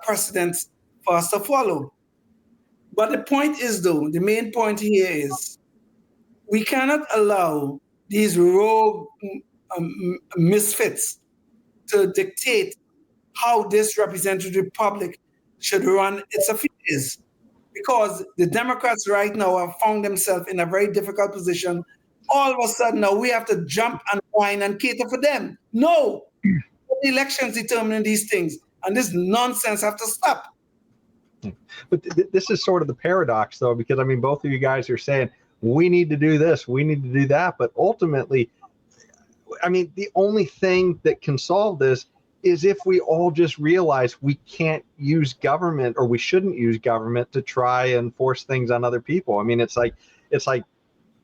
precedents for us to follow. But the point is, though, the main point here is we cannot allow these rogue misfits to dictate how this representative republic should run its affairs, because the Democrats right now have found themselves in a very difficult position. All of a sudden now we have to jump and whine and cater for them. No, the elections determining these things, and this nonsense have to stop.
But this is sort of the paradox, though, because I mean, both of you guys are saying we need to do this, we need to do that, but ultimately, I mean, the only thing that can solve this is if we all just realize we can't use government, or we shouldn't use government to try and force things on other people. I mean, it's like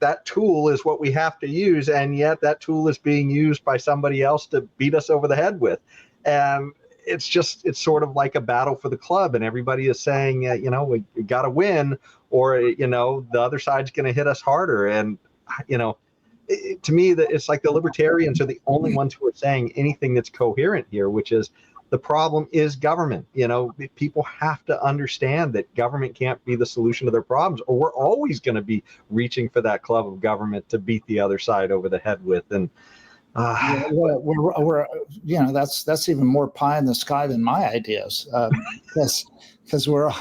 that tool is what we have to use, and yet that tool is being used by somebody else to beat us over the head with. And it's sort of like a battle for the club, and everybody is saying, we got to win, or, the other side's going to hit us harder. And, to me, it's like the libertarians are the only ones who are saying anything that's coherent here, which is the problem is government. People have to understand that government can't be the solution to their problems, or we're always going to be reaching for that club of government to beat the other side over the head with. And
we're that's even more pie in the sky than my ideas, because we're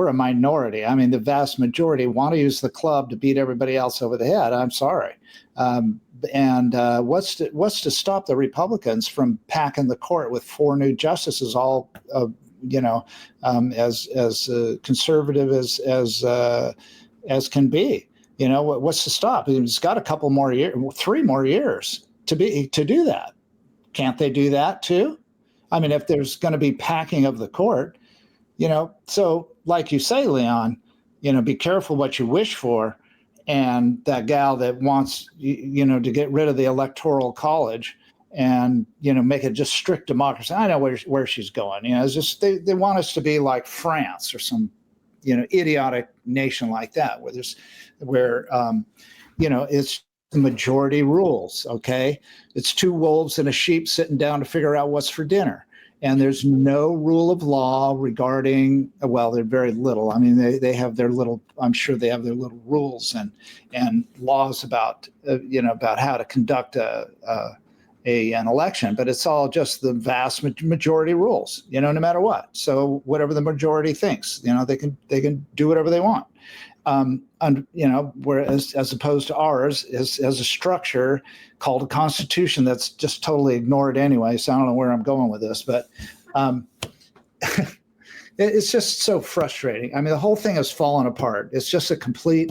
a minority. I mean, the vast majority want to use the club to beat everybody else over the head. I'm sorry. And what's to stop the Republicans from packing the court with 4 new justices, all as conservative as can be? What's to stop? He's got a couple more years, 3 more years to do that. Can't they do that too? I mean, if there's going to be packing of the court, so like you say, Leon, be careful what you wish for. And that gal that wants, to get rid of the Electoral College and, make it just strict democracy. I know where she's going. It's just they want us to be like France or some, idiotic nation like that, where it's the majority rules. Okay, it's two wolves and a sheep sitting down to figure out what's for dinner. And there's no rule of law regarding, well, they're very little. I mean, they have their little, I'm sure they have their little rules and laws about, about how to conduct an election, but it's all just the vast majority rules, no matter what. So whatever the majority thinks, they can do whatever they want. Whereas as opposed to ours is as a structure called a constitution that's just totally ignored anyway. So I don't know where I'm going with this, but it's just so frustrating. I mean, the whole thing has fallen apart. It's just a complete,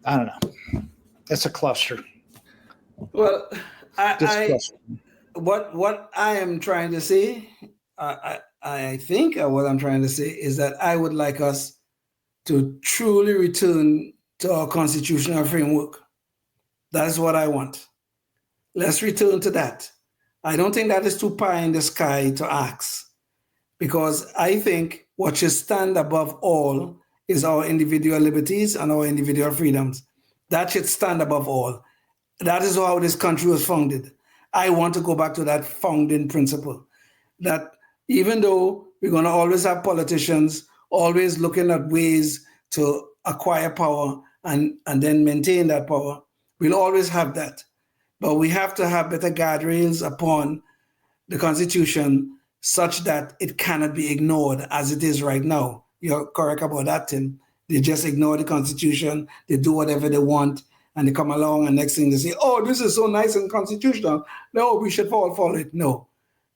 I don't know. It's a cluster.
Well, what I am trying to say, I think what I'm trying to say is that I would like us to truly return to our constitutional framework. That's what I want. Let's return to that. I don't think that is too pie in the sky to ask, because I think what should stand above all is our individual liberties and our individual freedoms. That should stand above all. That is how this country was founded. I want to go back to that founding principle, that even though we're going to always have politicians always looking at ways to acquire power and then maintain that power, we'll always have that. But we have to have better guardrails upon the Constitution such that it cannot be ignored as it is right now. You're correct about that, Tim. They just ignore the Constitution. They do whatever they want. And they come along and next thing they say, oh, this is so nice and constitutional. No, we should follow it. No,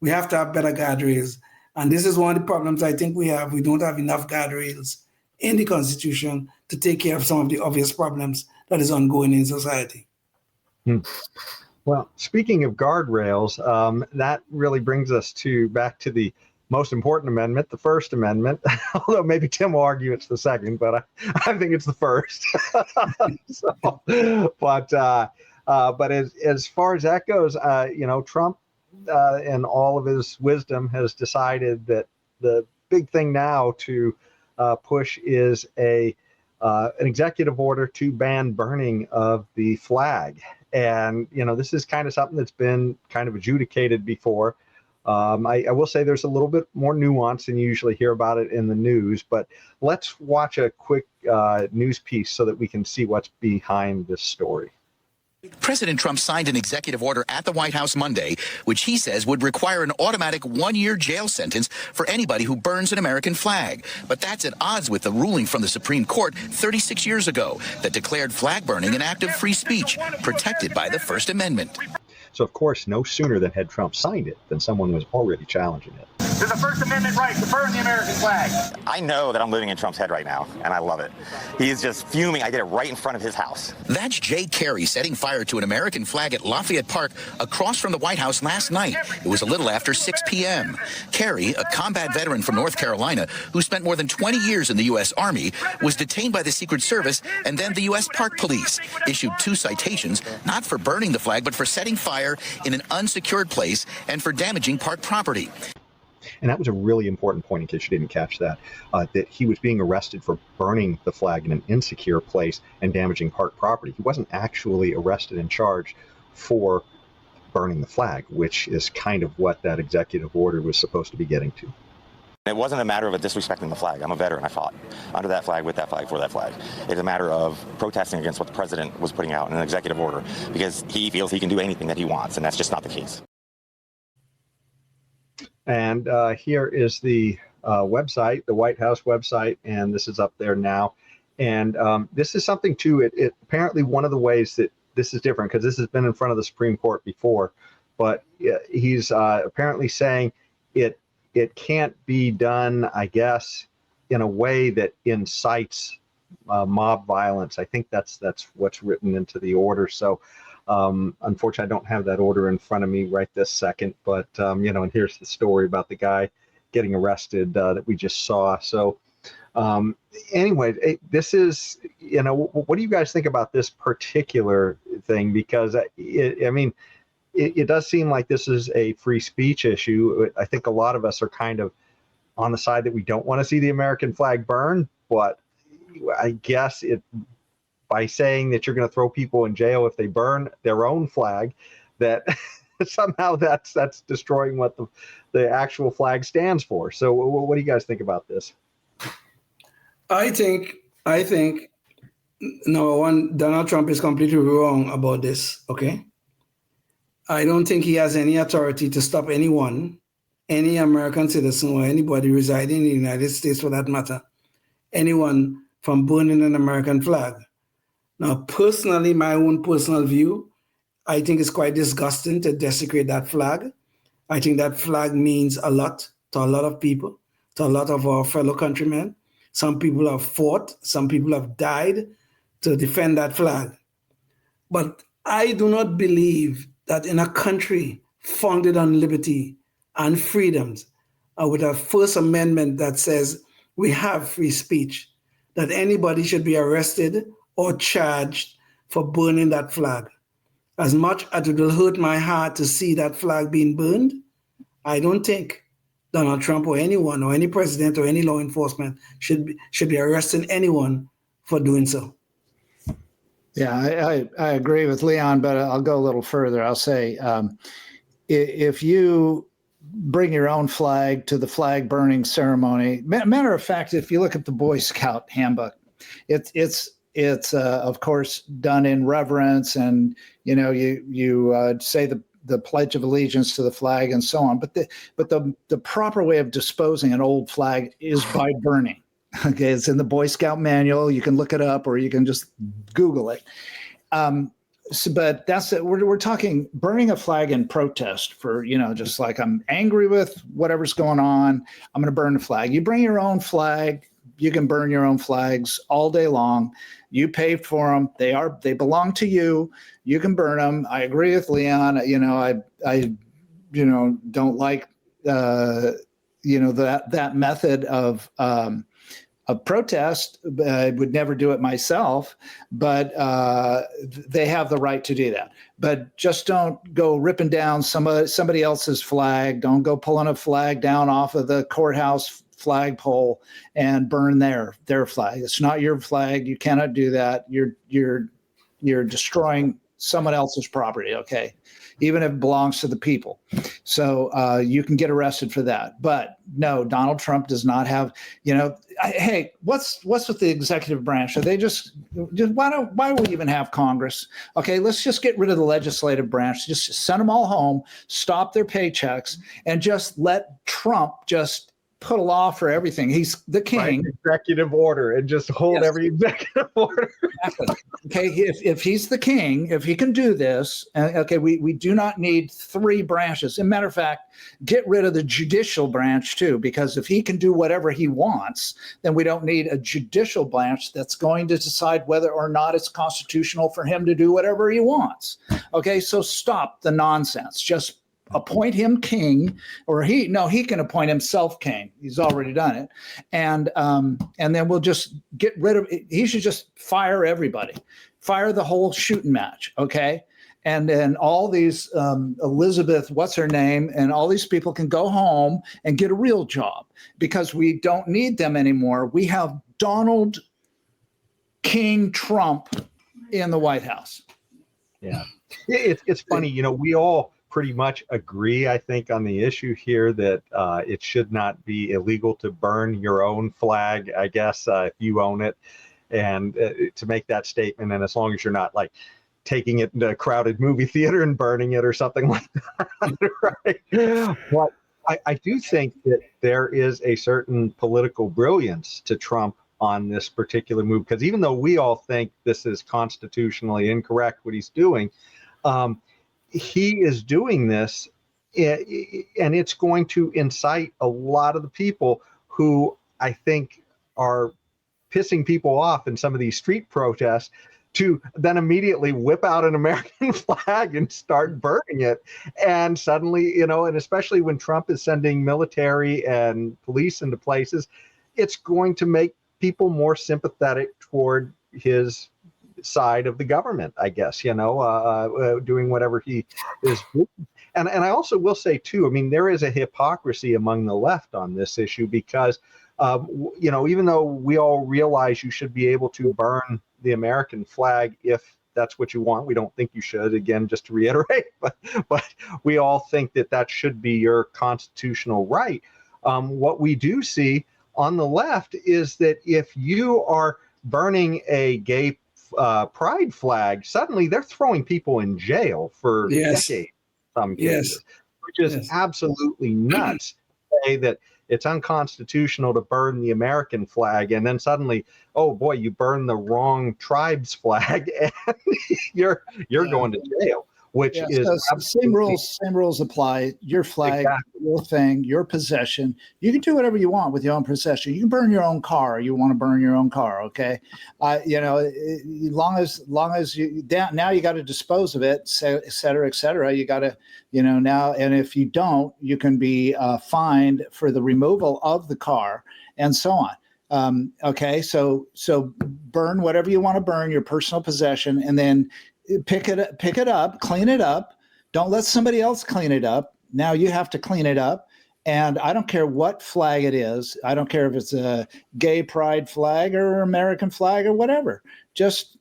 we have to have better guardrails. And this is one of the problems I think we have. We don't have enough guardrails in the Constitution to take care of some of the obvious problems that is ongoing in society.
Well, speaking of guardrails, that really brings us back to the most important amendment, the First Amendment, although maybe Tim will argue it's the second, but I think it's the first. But as far as that goes, Trump, in all of his wisdom, has decided that the big thing now to push is an executive order to ban burning of the flag. And, this is kind of something that's been kind of adjudicated before. I will say there's a little bit more nuance than you usually hear about it in the news, but let's watch a quick news piece so that we can see what's behind this story.
President Trump signed an executive order at the White House Monday, which he says would require an automatic 1-year jail sentence for anybody who burns an American flag. But that's at odds with the ruling from the Supreme Court 36 years ago that declared flag burning an act of free speech protected by the First Amendment.
So, of course, no sooner than had Trump signed it than someone was already challenging it.
There's a First Amendment right to burn the American flag.
I know that I'm living in Trump's head right now, and I love it. He is just fuming. I did it right in front of his house.
That's Jay Carey setting fire to an American flag at Lafayette Park across from the White House last night. It was a little after 6 p.m. Carey, a combat veteran from North Carolina who spent more than 20 years in the U.S. Army, was detained by the Secret Service and then the U.S. Park Police, issued 2 citations, not for burning the flag, but for setting fire in an unsecured place and for damaging park property.
And that was a really important point, in case you didn't catch that, that he was being arrested for burning the flag in an insecure place and damaging park property. He wasn't actually arrested and charged for burning the flag, which is kind of what that executive order was supposed to be getting to.
It wasn't a matter of disrespecting the flag. I'm a veteran. I fought under that flag, with that flag, for that flag. It's a matter of protesting against what the president was putting out in an executive order, because he feels he can do anything that he wants, and that's just not the case.
And here is the website, the White House website, and this is up there now. And this is something, too, it apparently one of the ways that this is different, because this has been in front of the Supreme Court before, but he's apparently saying it can't be done, I guess, in a way that incites mob violence. I think that's what's written into the order. So unfortunately, I don't have that order in front of me right this second, but and here's the story about the guy getting arrested that we just saw. So anyway, this is, what do you guys think about this particular thing? Because it does seem like this is a free speech issue. I think a lot of us are kind of on the side that we don't want to see the American flag burn, but I guess it by saying that you're going to throw people in jail if they burn their own flag, that somehow that's destroying what the actual flag stands for. So what do you guys think about this?
I think number one, Donald Trump is completely wrong about this. Okay, I don't think he has any authority to stop anyone, any American citizen or anybody residing in the United States for that matter, anyone from burning an American flag. Now, personally, my own personal view, I think it's quite disgusting to desecrate that flag. I think that flag means a lot to a lot of people, to a lot of our fellow countrymen. Some people have fought, some people have died to defend that flag. But I do not believe that in a country founded on liberty and freedoms, with a First Amendment that says we have free speech, that anybody should be arrested or charged for burning that flag. As much as it will hurt my heart to see that flag being burned, I don't think Donald Trump or anyone or any president or any law enforcement should be arresting anyone for doing so.
Yeah, I agree with Leon, but I'll go a little further. I'll say if you bring your own flag to the flag burning ceremony, matter of fact, if you look at the Boy Scout handbook, it's of course done in reverence, and you say the Pledge of Allegiance to the flag and so on. But the proper way of disposing an old flag is by burning. Okay, it's in the Boy Scout manual. You can look it up, or you can just Google it. But that's it. We're talking burning a flag in protest for, just like I'm angry with whatever's going on. I'm going to burn the flag. You bring your own flag. You can burn your own flags all day long. You paid for them. They belong to you. You can burn them. I agree with Leon. I don't like that method of protest. I would never do it myself, but they have the right to do that. But just don't go ripping down somebody else's flag. Don't go pulling a flag down off of the courthouse flagpole and burn their flag. It's not your flag. You cannot do that. You're destroying someone else's property. Okay, even if it belongs to the people. So you can get arrested for that. But no, Donald Trump does not have. Hey, what's with the executive branch? Are they just why do we even have Congress? Okay, let's just get rid of the legislative branch. Just send them all home, stop their paychecks, and just let Trump just put a law for everything. He's the king.
Executive order, and just hold every executive order.
Exactly. Okay, if he's the king, if he can do this, okay, we do not need three branches. As a matter of fact, get rid of the judicial branch too, because if he can do whatever he wants, then we don't need a judicial branch that's going to decide whether or not it's constitutional for him to do whatever he wants. Okay, so stop the nonsense. Just appoint him king, or he can appoint himself king. He's already done it. And then we'll just get rid of it. He should just fire everybody, fire the whole shooting match. Okay. And then all these Elizabeth, what's her name, and all these people can go home and get a real job, because we don't need them anymore. We have Donald King Trump in the White House.
Yeah. It's funny, we all pretty much agree, I think, on the issue here that it should not be illegal to burn your own flag, I guess, if you own it, and to make that statement. And as long as you're not like taking it into a crowded movie theater and burning it or something like that, right? But I do think that there is a certain political brilliance to Trump on this particular move, because even though we all think this is constitutionally incorrect, what he's doing, he is doing this, and it's going to incite a lot of the people who I think are pissing people off in some of these street protests to then immediately whip out an American flag and start burning it. And suddenly, and especially when Trump is sending military and police into places, it's going to make people more sympathetic toward his side of the government, I guess, doing whatever he is doing. And I also will say too, there is a hypocrisy among the left on this issue, because even though we all realize you should be able to burn the American flag if that's what you want. We don't think you should, again, just to reiterate, but we all think that that should be your constitutional right. What we do see on the left is that if you are burning a gay pride flag, suddenly they're throwing people in jail for decades in some cases, which is absolutely nuts. Say that it's unconstitutional to burn the American flag, and then suddenly, oh boy, you burn the wrong tribe's flag, and you're going to jail. Which is
so same rules apply. Your flag, your thing, your possession. You can do whatever you want with your own possession. You can burn your own car. You want to burn your own car, okay? Long as you now you got to dispose of it, et cetera, et cetera. You got to, now, and if you don't, you can be fined for the removal of the car and so on. Okay, so burn whatever you want to burn, your personal possession, and then pick it up, clean it up. Don't let somebody else clean it up. Now you have to clean it up. And I don't care what flag it is. I don't care if it's a gay pride flag or American flag or whatever. Just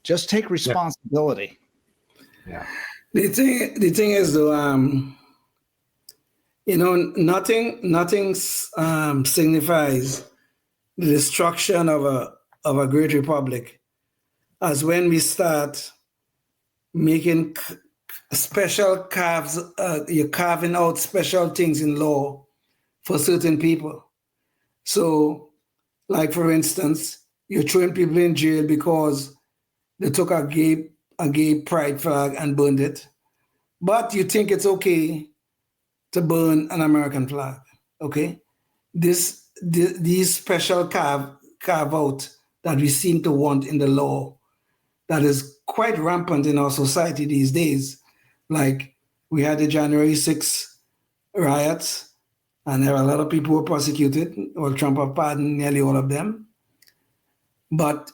take responsibility.
Yeah.
The thing is though, nothing signifies the destruction of a great republic as when we start making special you're carving out special things in law for certain people. So, like for instance, you're throwing people in jail because they took a gay pride flag and burned it, but you think it's okay to burn an American flag. Okay, these special carve out that we seem to want in the law, that is quite rampant in our society these days. Like we had the January 6th riots, and there were a lot of people who were prosecuted. Well, Trump have pardoned nearly all of them. But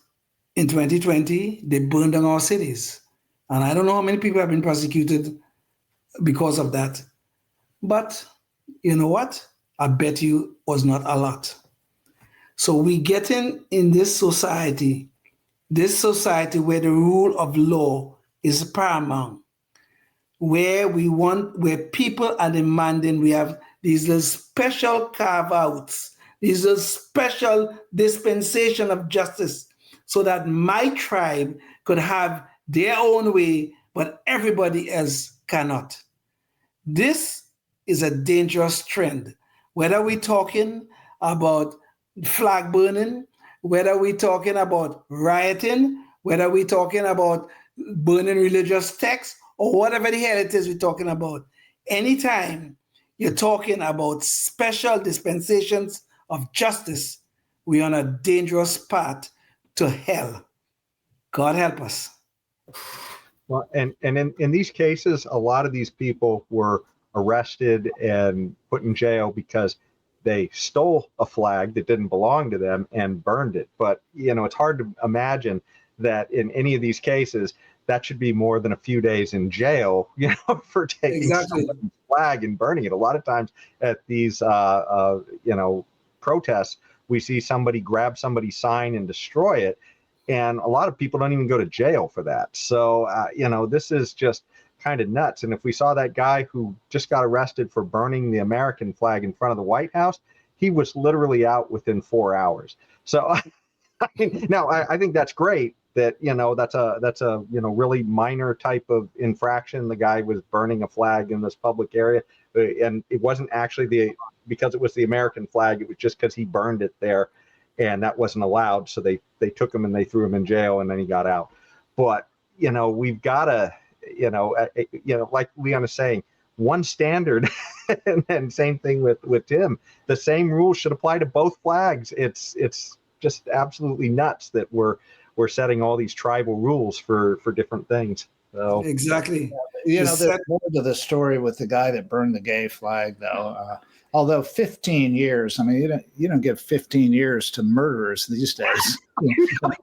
in 2020, they burned down our cities. And I don't know how many people have been prosecuted because of that. But you know what? I bet you was not a lot. So we get in this society where the rule of law is paramount, where people are demanding we have these little special carve-outs, these little special dispensation of justice so that my tribe could have their own way, but everybody else cannot. This is a dangerous trend. Whether we're talking about flag burning, whether we're talking about rioting, whether we're talking about burning religious texts, or whatever the hell it is we're talking about, anytime you're talking about special dispensations of justice, we're on a dangerous path to hell. God help us.
Well, and in these cases, a lot of these people were arrested and put in jail because they stole a flag that didn't belong to them and burned it. But, it's hard to imagine that in any of these cases, that should be more than a few days in jail, for taking somebody's flag and burning it. A lot of times at these, protests, we see somebody grab somebody's sign and destroy it. And a lot of people don't even go to jail for that. So, this is just kind of nuts. And if we saw that guy who just got arrested for burning the American flag in front of the White House, he was literally out within 4 hours. So I think that's great that, that's a really minor type of infraction. The guy was burning a flag in this public area, and it wasn't actually because it was the American flag. It was just because he burned it there, and that wasn't allowed. So they took him and they threw him in jail, and then he got out. But, we've got to, like Leon is saying, one standard, and then same thing with Tim. The same rules should apply to both flags. It's just absolutely nuts that we're setting all these tribal rules for different things. So
exactly.
There's more to the story with the guy that burned the gay flag, though. Although 15 years, I mean, you don't give 15 years to murderers these days.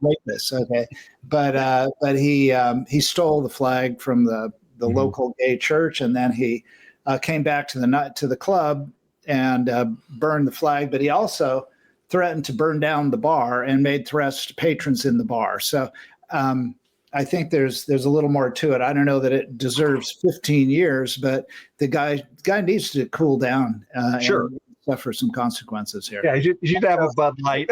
Rapists, okay, but he stole the flag from the local gay church, and then he came back to the club and burned the flag. But he also threatened to burn down the bar and made threats to patrons in the bar. So I think there's a little more to it. I don't know that it deserves 15 years, but the guy needs to cool down.
Sure.
And suffer some consequences here.
Yeah, you should have a Bud Light.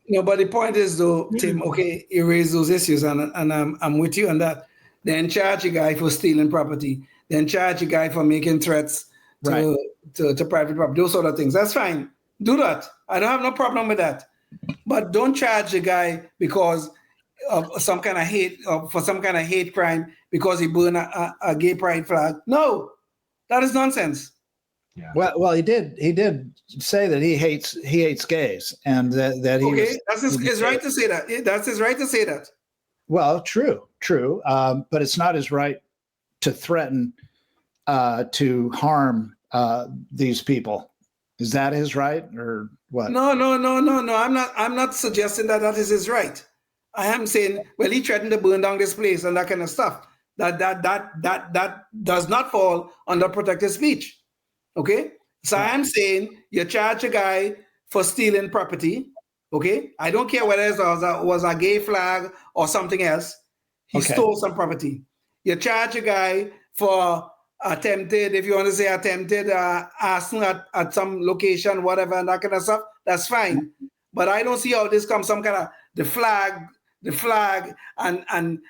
No, but the point is, though, Tim, okay, you raise those issues, and I'm with you on that. Then charge a guy for stealing property. Then charge a guy for making threats to private property. Those sort of things. That's fine. Do that. I don't have no problem with that. But don't charge a guy because of some kind of hate, for some kind of hate crime because he burned a gay pride flag. No, that is nonsense.
Yeah. Well, he did say that he hates gays, and that he.
Okay, that's his right to say that. That's his right to say that.
Well, true, but it's not his right to threaten to harm these people. Is that his right, or what?
No. I'm not suggesting that is his right. I am saying, well, he threatened to burn down this place and that kind of stuff. That does not fall under protected speech. Okay, so I am saying you charge a guy for stealing property. Okay, I don't care whether it was a gay flag or something else. He stole some property. You charge a guy for attempted, if you want to say attempted arson at some location, whatever, and that kind of stuff. That's fine. But I don't see how this comes some kind of the flag, and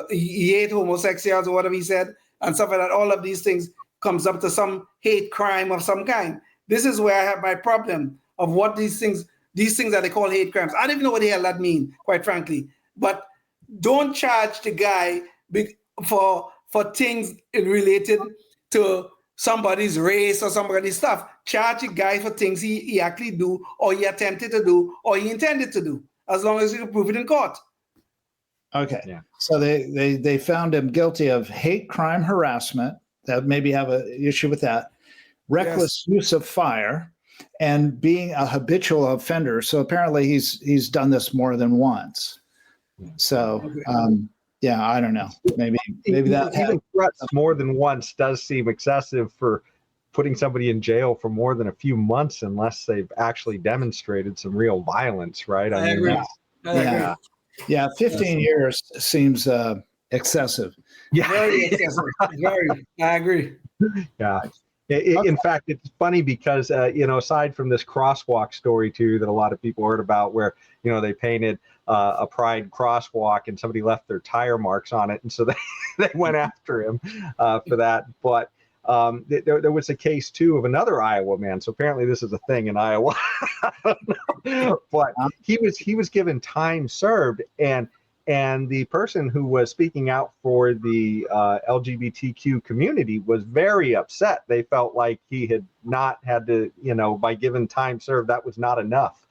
he ate homosexuals or whatever he said, and stuff like that. All of these things comes up to some hate crime of some kind. This is where I have my problem of what these things that they call hate crimes. I don't even know what the hell that means, quite frankly. But don't charge the guy for things related to somebody's race or somebody's stuff. Charge a guy for things he actually do, or he attempted to do, or he intended to do, as long as you can prove it in court.
Okay. Yeah. So they found him guilty of hate crime harassment. That maybe have an issue with that. Reckless use of fire, and being a habitual offender. So apparently he's done this more than once. So I don't know. Maybe that
even threats more than once does seem excessive for putting somebody in jail for more than a few months unless they've actually demonstrated some real violence, right?
I agree.
Yeah, 15 years seems excessive.
Yeah,
very excessive. Very. I agree.
Yeah. In fact, it's funny because, aside from this crosswalk story, too, that a lot of people heard about where, they painted a pride crosswalk and somebody left their tire marks on it. And so they went after him for that. But there was a case, too, of another Iowa man. So apparently this is a thing in Iowa. But he was given time served, and the person who was speaking out for the LGBTQ community was very upset. They felt like he had not had to, by given time served, that was not enough.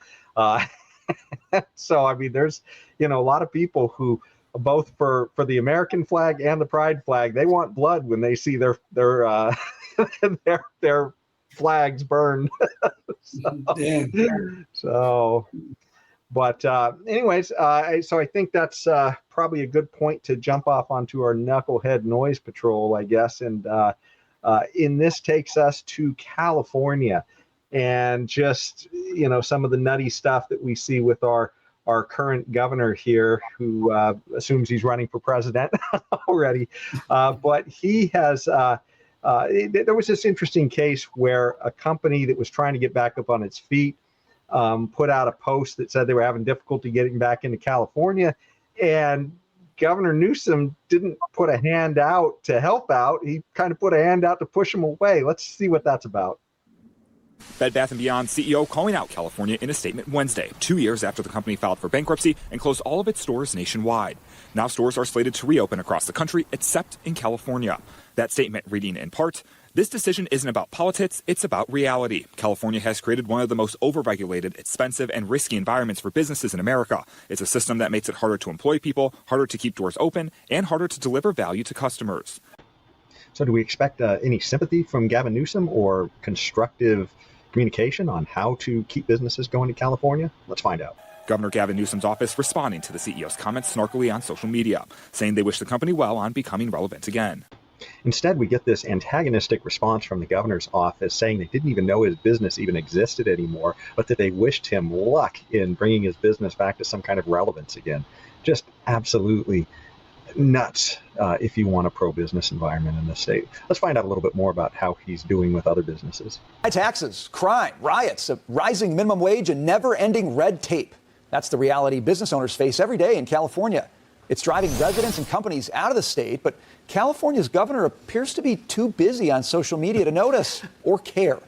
So, I mean, there's, a lot of people who both for the American flag and the pride flag, they want blood when they see their flags burned. But anyways, so I think that's probably a good point to jump off onto our Knucklehead Noise Patrol, I guess. And in this takes us to California, and just, some of the nutty stuff that we see with our current governor here, who assumes he's running for president already. But he has, there was this interesting case where a company that was trying to get back up on its feet put out a post that said they were having difficulty getting back into California, and Governor Newsom didn't put a hand out to help out. He kind of put a hand out to push them away. Let's see what that's about.
Bed Bath & Beyond CEO calling out California in a statement Wednesday, 2 years after the company filed for bankruptcy and closed all of its stores nationwide. Now stores are slated to reopen across the country, except in California. That statement reading in part, "This decision isn't about politics, it's about reality. California has created one of the most overregulated, expensive, and risky environments for businesses in America. It's a system that makes it harder to employ people, harder to keep doors open, and harder to deliver value to customers."
So do we expect any sympathy from Gavin Newsom or constructive communication on how to keep businesses going to California? Let's find out.
Governor Gavin Newsom's office responding to the CEO's comments snarkily on social media, saying they wish the company well on becoming relevant again.
Instead, we get this antagonistic response from the governor's office saying they didn't even know his business even existed anymore, but that they wished him luck in bringing his business back to some kind of relevance again. Just absolutely nuts if you want a pro-business environment in the state. Let's find out a little bit more about how he's doing with other businesses.
High taxes, crime, riots, a rising minimum wage, and never-ending red tape. That's the reality business owners face every day in California. It's driving residents and companies out of the state, but California's governor appears to be too busy on social media to notice or care.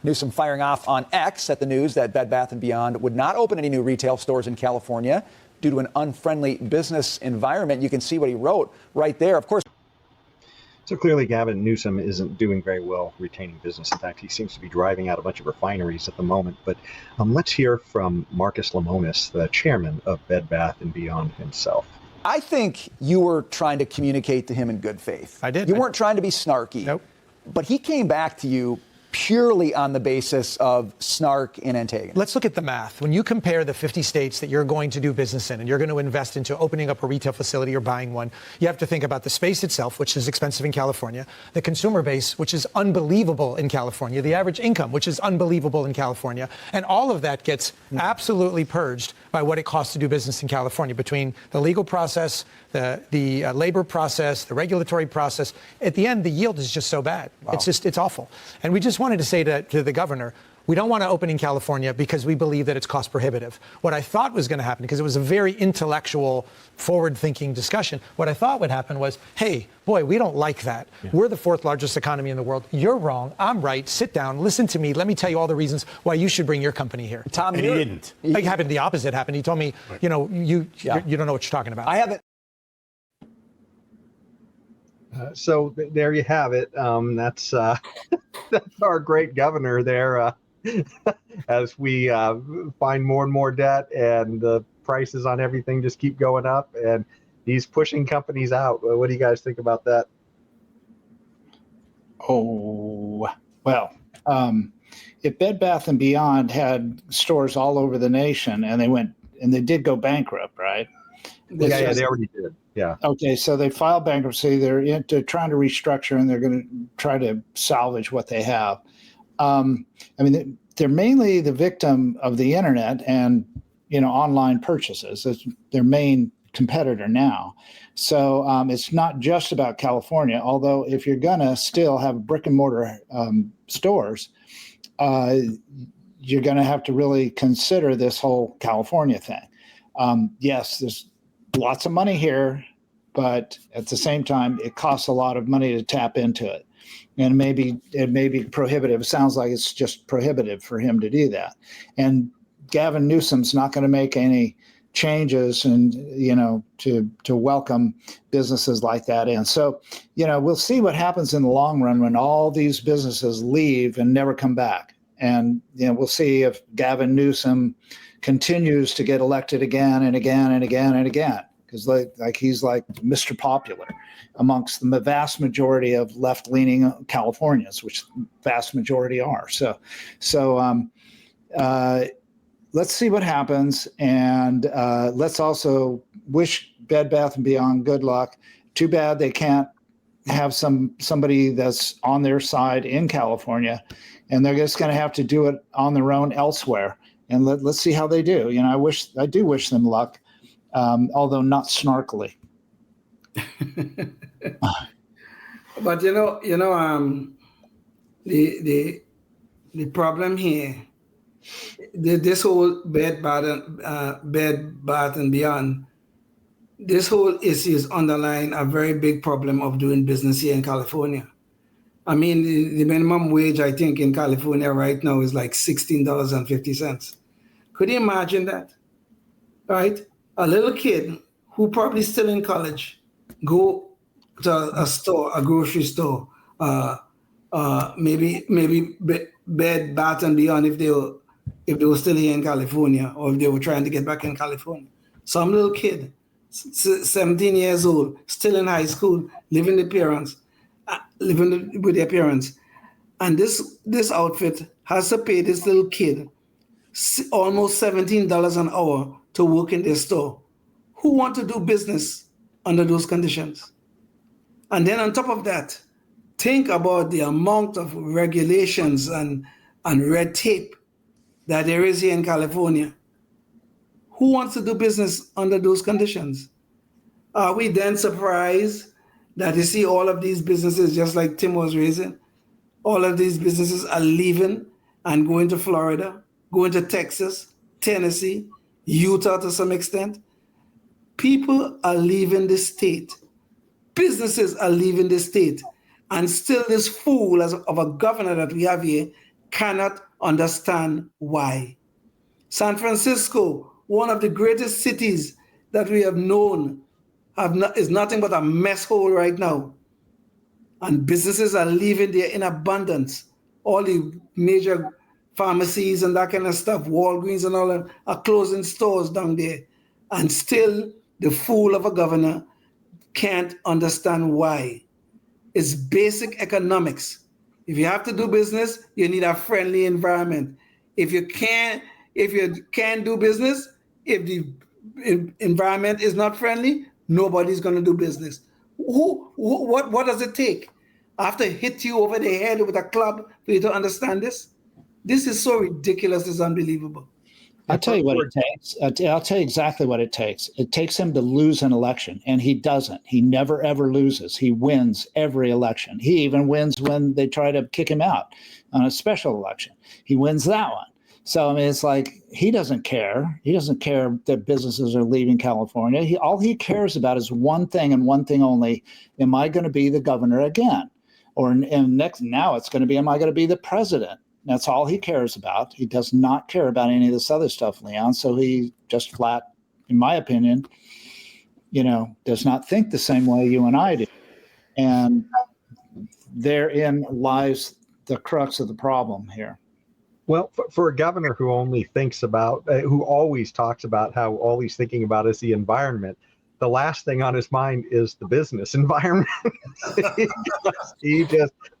Newsom firing off on X at the news that Bed Bath & Beyond would not open any new retail stores in California due to an unfriendly business environment. You can see what he wrote right there. Of course.
So clearly Gavin Newsom isn't doing very well retaining business. In fact, he seems to be driving out a bunch of refineries at the moment. But let's hear from Marcus Lemonis, the chairman of Bed Bath & Beyond himself.
I think you were trying to communicate to him in good faith.
I did.
You weren't trying to be snarky.
Nope.
But he came back to you purely on the basis of snark and antagonism.
Let's look at the math. When you compare the 50 states that you're going to do business in and you're going to invest into opening up a retail facility or buying one, you have to think about the space itself, which is expensive in California, the consumer base, which is unbelievable in California, the average income, which is unbelievable in California, and all of that gets absolutely purged by what it costs to do business in California between the legal process, the labor process, the regulatory process. At the end, the yield is just so bad. Wow. It's awful. And we just wanted to say to the governor, we don't want to open in California because we believe that it's cost prohibitive. What I thought was going to happen, because it was a very intellectual, forward-thinking discussion, what I thought would happen was, hey, boy, we don't like that. Yeah. We're the fourth largest economy in the world. You're wrong. I'm right. Sit down. Listen to me. Let me tell you all the reasons why you should bring your company here.
Tom,
and he didn't. It happened. The opposite happened. He told me, right. You don't know what you're talking about.
I haven't.
So there you have it. That's our great governor there. As we find more and more debt and the prices on everything just keep going up, and he's pushing companies out. What do you guys think about that?
Oh, well, if Bed Bath & Beyond had stores all over the nation and they did go bankrupt, right?
Yeah, they already did. Yeah.
Okay, so they filed bankruptcy. They're trying to restructure, and they're going to try to salvage what they have. I mean, they're mainly the victim of the internet and online purchases. It's their main competitor now. So it's not just about California. Although if you're going to still have brick and mortar stores, you're going to have to really consider this whole California thing. Yes, there's lots of money here, but at the same time, it costs a lot of money to tap into it. And maybe it may be prohibitive. It sounds like it's just prohibitive for him to do that. And Gavin Newsom's not going to make any changes and, to welcome businesses like that in. So, we'll see what happens in the long run when all these businesses leave and never come back. And, we'll see if Gavin Newsom continues to get elected again and again and again and again, because he's like Mr. Popular amongst the vast majority of left-leaning Californians, which the vast majority are. So let's see what happens, and let's also wish Bed Bath & Beyond good luck. Too bad they can't have somebody that's on their side in California, and they're just going to have to do it on their own elsewhere. And let's see how they do. I do wish them luck, although not snarkily.
But the problem here, this whole Bed Bath and Beyond, this whole issue is underlying a very big problem of doing business here in California. I mean, the minimum wage, I think, in California right now is like $16.50. Could you imagine that? Right? A little kid who probably still in college, go to a store, a grocery store, maybe Bed Bath & Beyond if they were still here in California, or if they were trying to get back in California. Some little kid, 17 years old, still in high school, living with their parents. And this outfit has to pay this little kid almost $17 an hour to work in their store. Who want to do business under those conditions? And then on top of that, think about the amount of regulations and red tape that there is here in California. Who wants to do business under those conditions? Are we then surprised that you see all of these businesses, just like Tim was raising, all of these businesses are leaving and going to Florida, going to Texas, Tennessee, Utah to some extent? People are leaving the state. Businesses are leaving the state. And still this fool of a governor that we have here cannot understand why. San Francisco, one of the greatest cities that we have known, is nothing but a mess hole right now. And businesses are leaving there in abundance. All the major pharmacies and that kind of stuff, Walgreens and all that, are closing stores down there. And still the fool of a governor can't understand why. It's basic economics. If you have to do business, you need a friendly environment. If you can't do business, if the environment is not friendly, nobody's going to do business. What does it take? I have to hit you over the head with a club for you to understand this? This is so ridiculous, it's unbelievable.
I'll tell you what it takes. I'll tell you exactly what it takes. It takes him to lose an election, and he doesn't. He never, ever loses. He wins every election. He even wins when they try to kick him out on a special election. He wins that one. So, I mean, it's like he doesn't care. He doesn't care that businesses are leaving California. All he cares about is one thing and one thing only. Am I going to be the governor again? Now it's going to be, am I going to be the president? That's all he cares about. He does not care about any of this other stuff, Leon. So he just flat, in my opinion, does not think the same way you and I do. And therein lies the crux of the problem here.
Well, for a governor who only thinks about, who always talks about how all he's thinking about is the environment, the last thing on his mind is the business environment.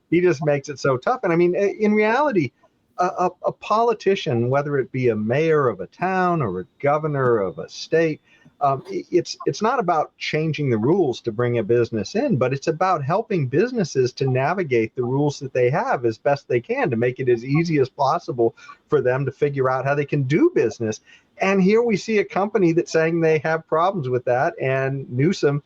He just makes it so tough. And I mean, in reality, a politician, whether it be a mayor of a town or a governor of a state, it's not about changing the rules to bring a business in, but it's about helping businesses to navigate the rules that they have as best they can to make it as easy as possible for them to figure out how they can do business. And here we see a company that's saying they have problems with that, and Newsom,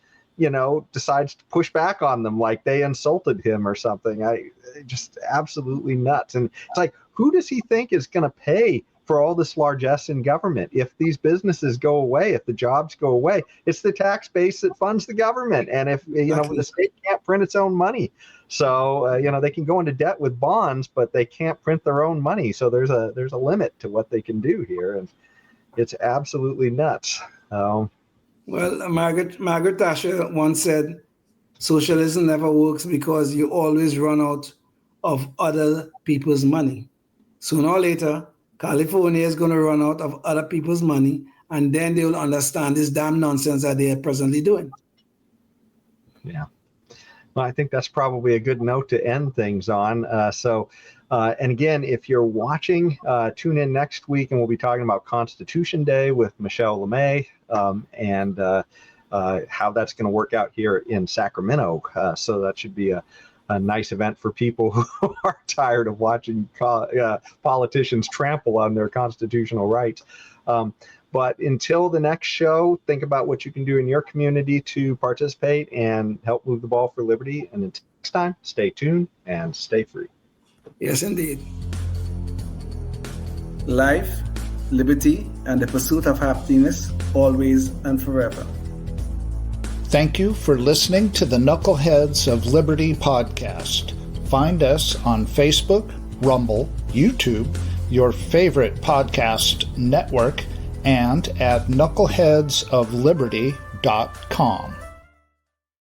decides to push back on them like they insulted him or something. Just absolutely nuts. And it's like, who does he think is going to pay for all this largesse in government? If these businesses go away, if the jobs go away, it's the tax base that funds the government. And if, the state can't print its own money. So, they can go into debt with bonds, but they can't print their own money. So there's a limit to what they can do here. And it's absolutely nuts.
Well, Margaret Thatcher once said, socialism never works because you always run out of other people's money. Sooner or later, California is going to run out of other people's money, and then they will understand this damn nonsense that they are presently doing.
Yeah. Well, I think that's probably a good note to end things on. And again, if you're watching, tune in next week, and we'll be talking about Constitution Day with Michelle LeMay and how that's going to work out here in Sacramento. So that should be a nice event for people who are tired of watching politicians trample on their constitutional rights. But until the next show, think about what you can do in your community to participate and help move the ball for liberty. And until next time, stay tuned and stay free.
Yes, indeed. Life, liberty, and the pursuit of happiness, always and forever.
Thank you for listening to the Knuckleheads of Liberty podcast. Find us on Facebook, Rumble, YouTube, your favorite podcast network, and at knuckleheadsofliberty.com.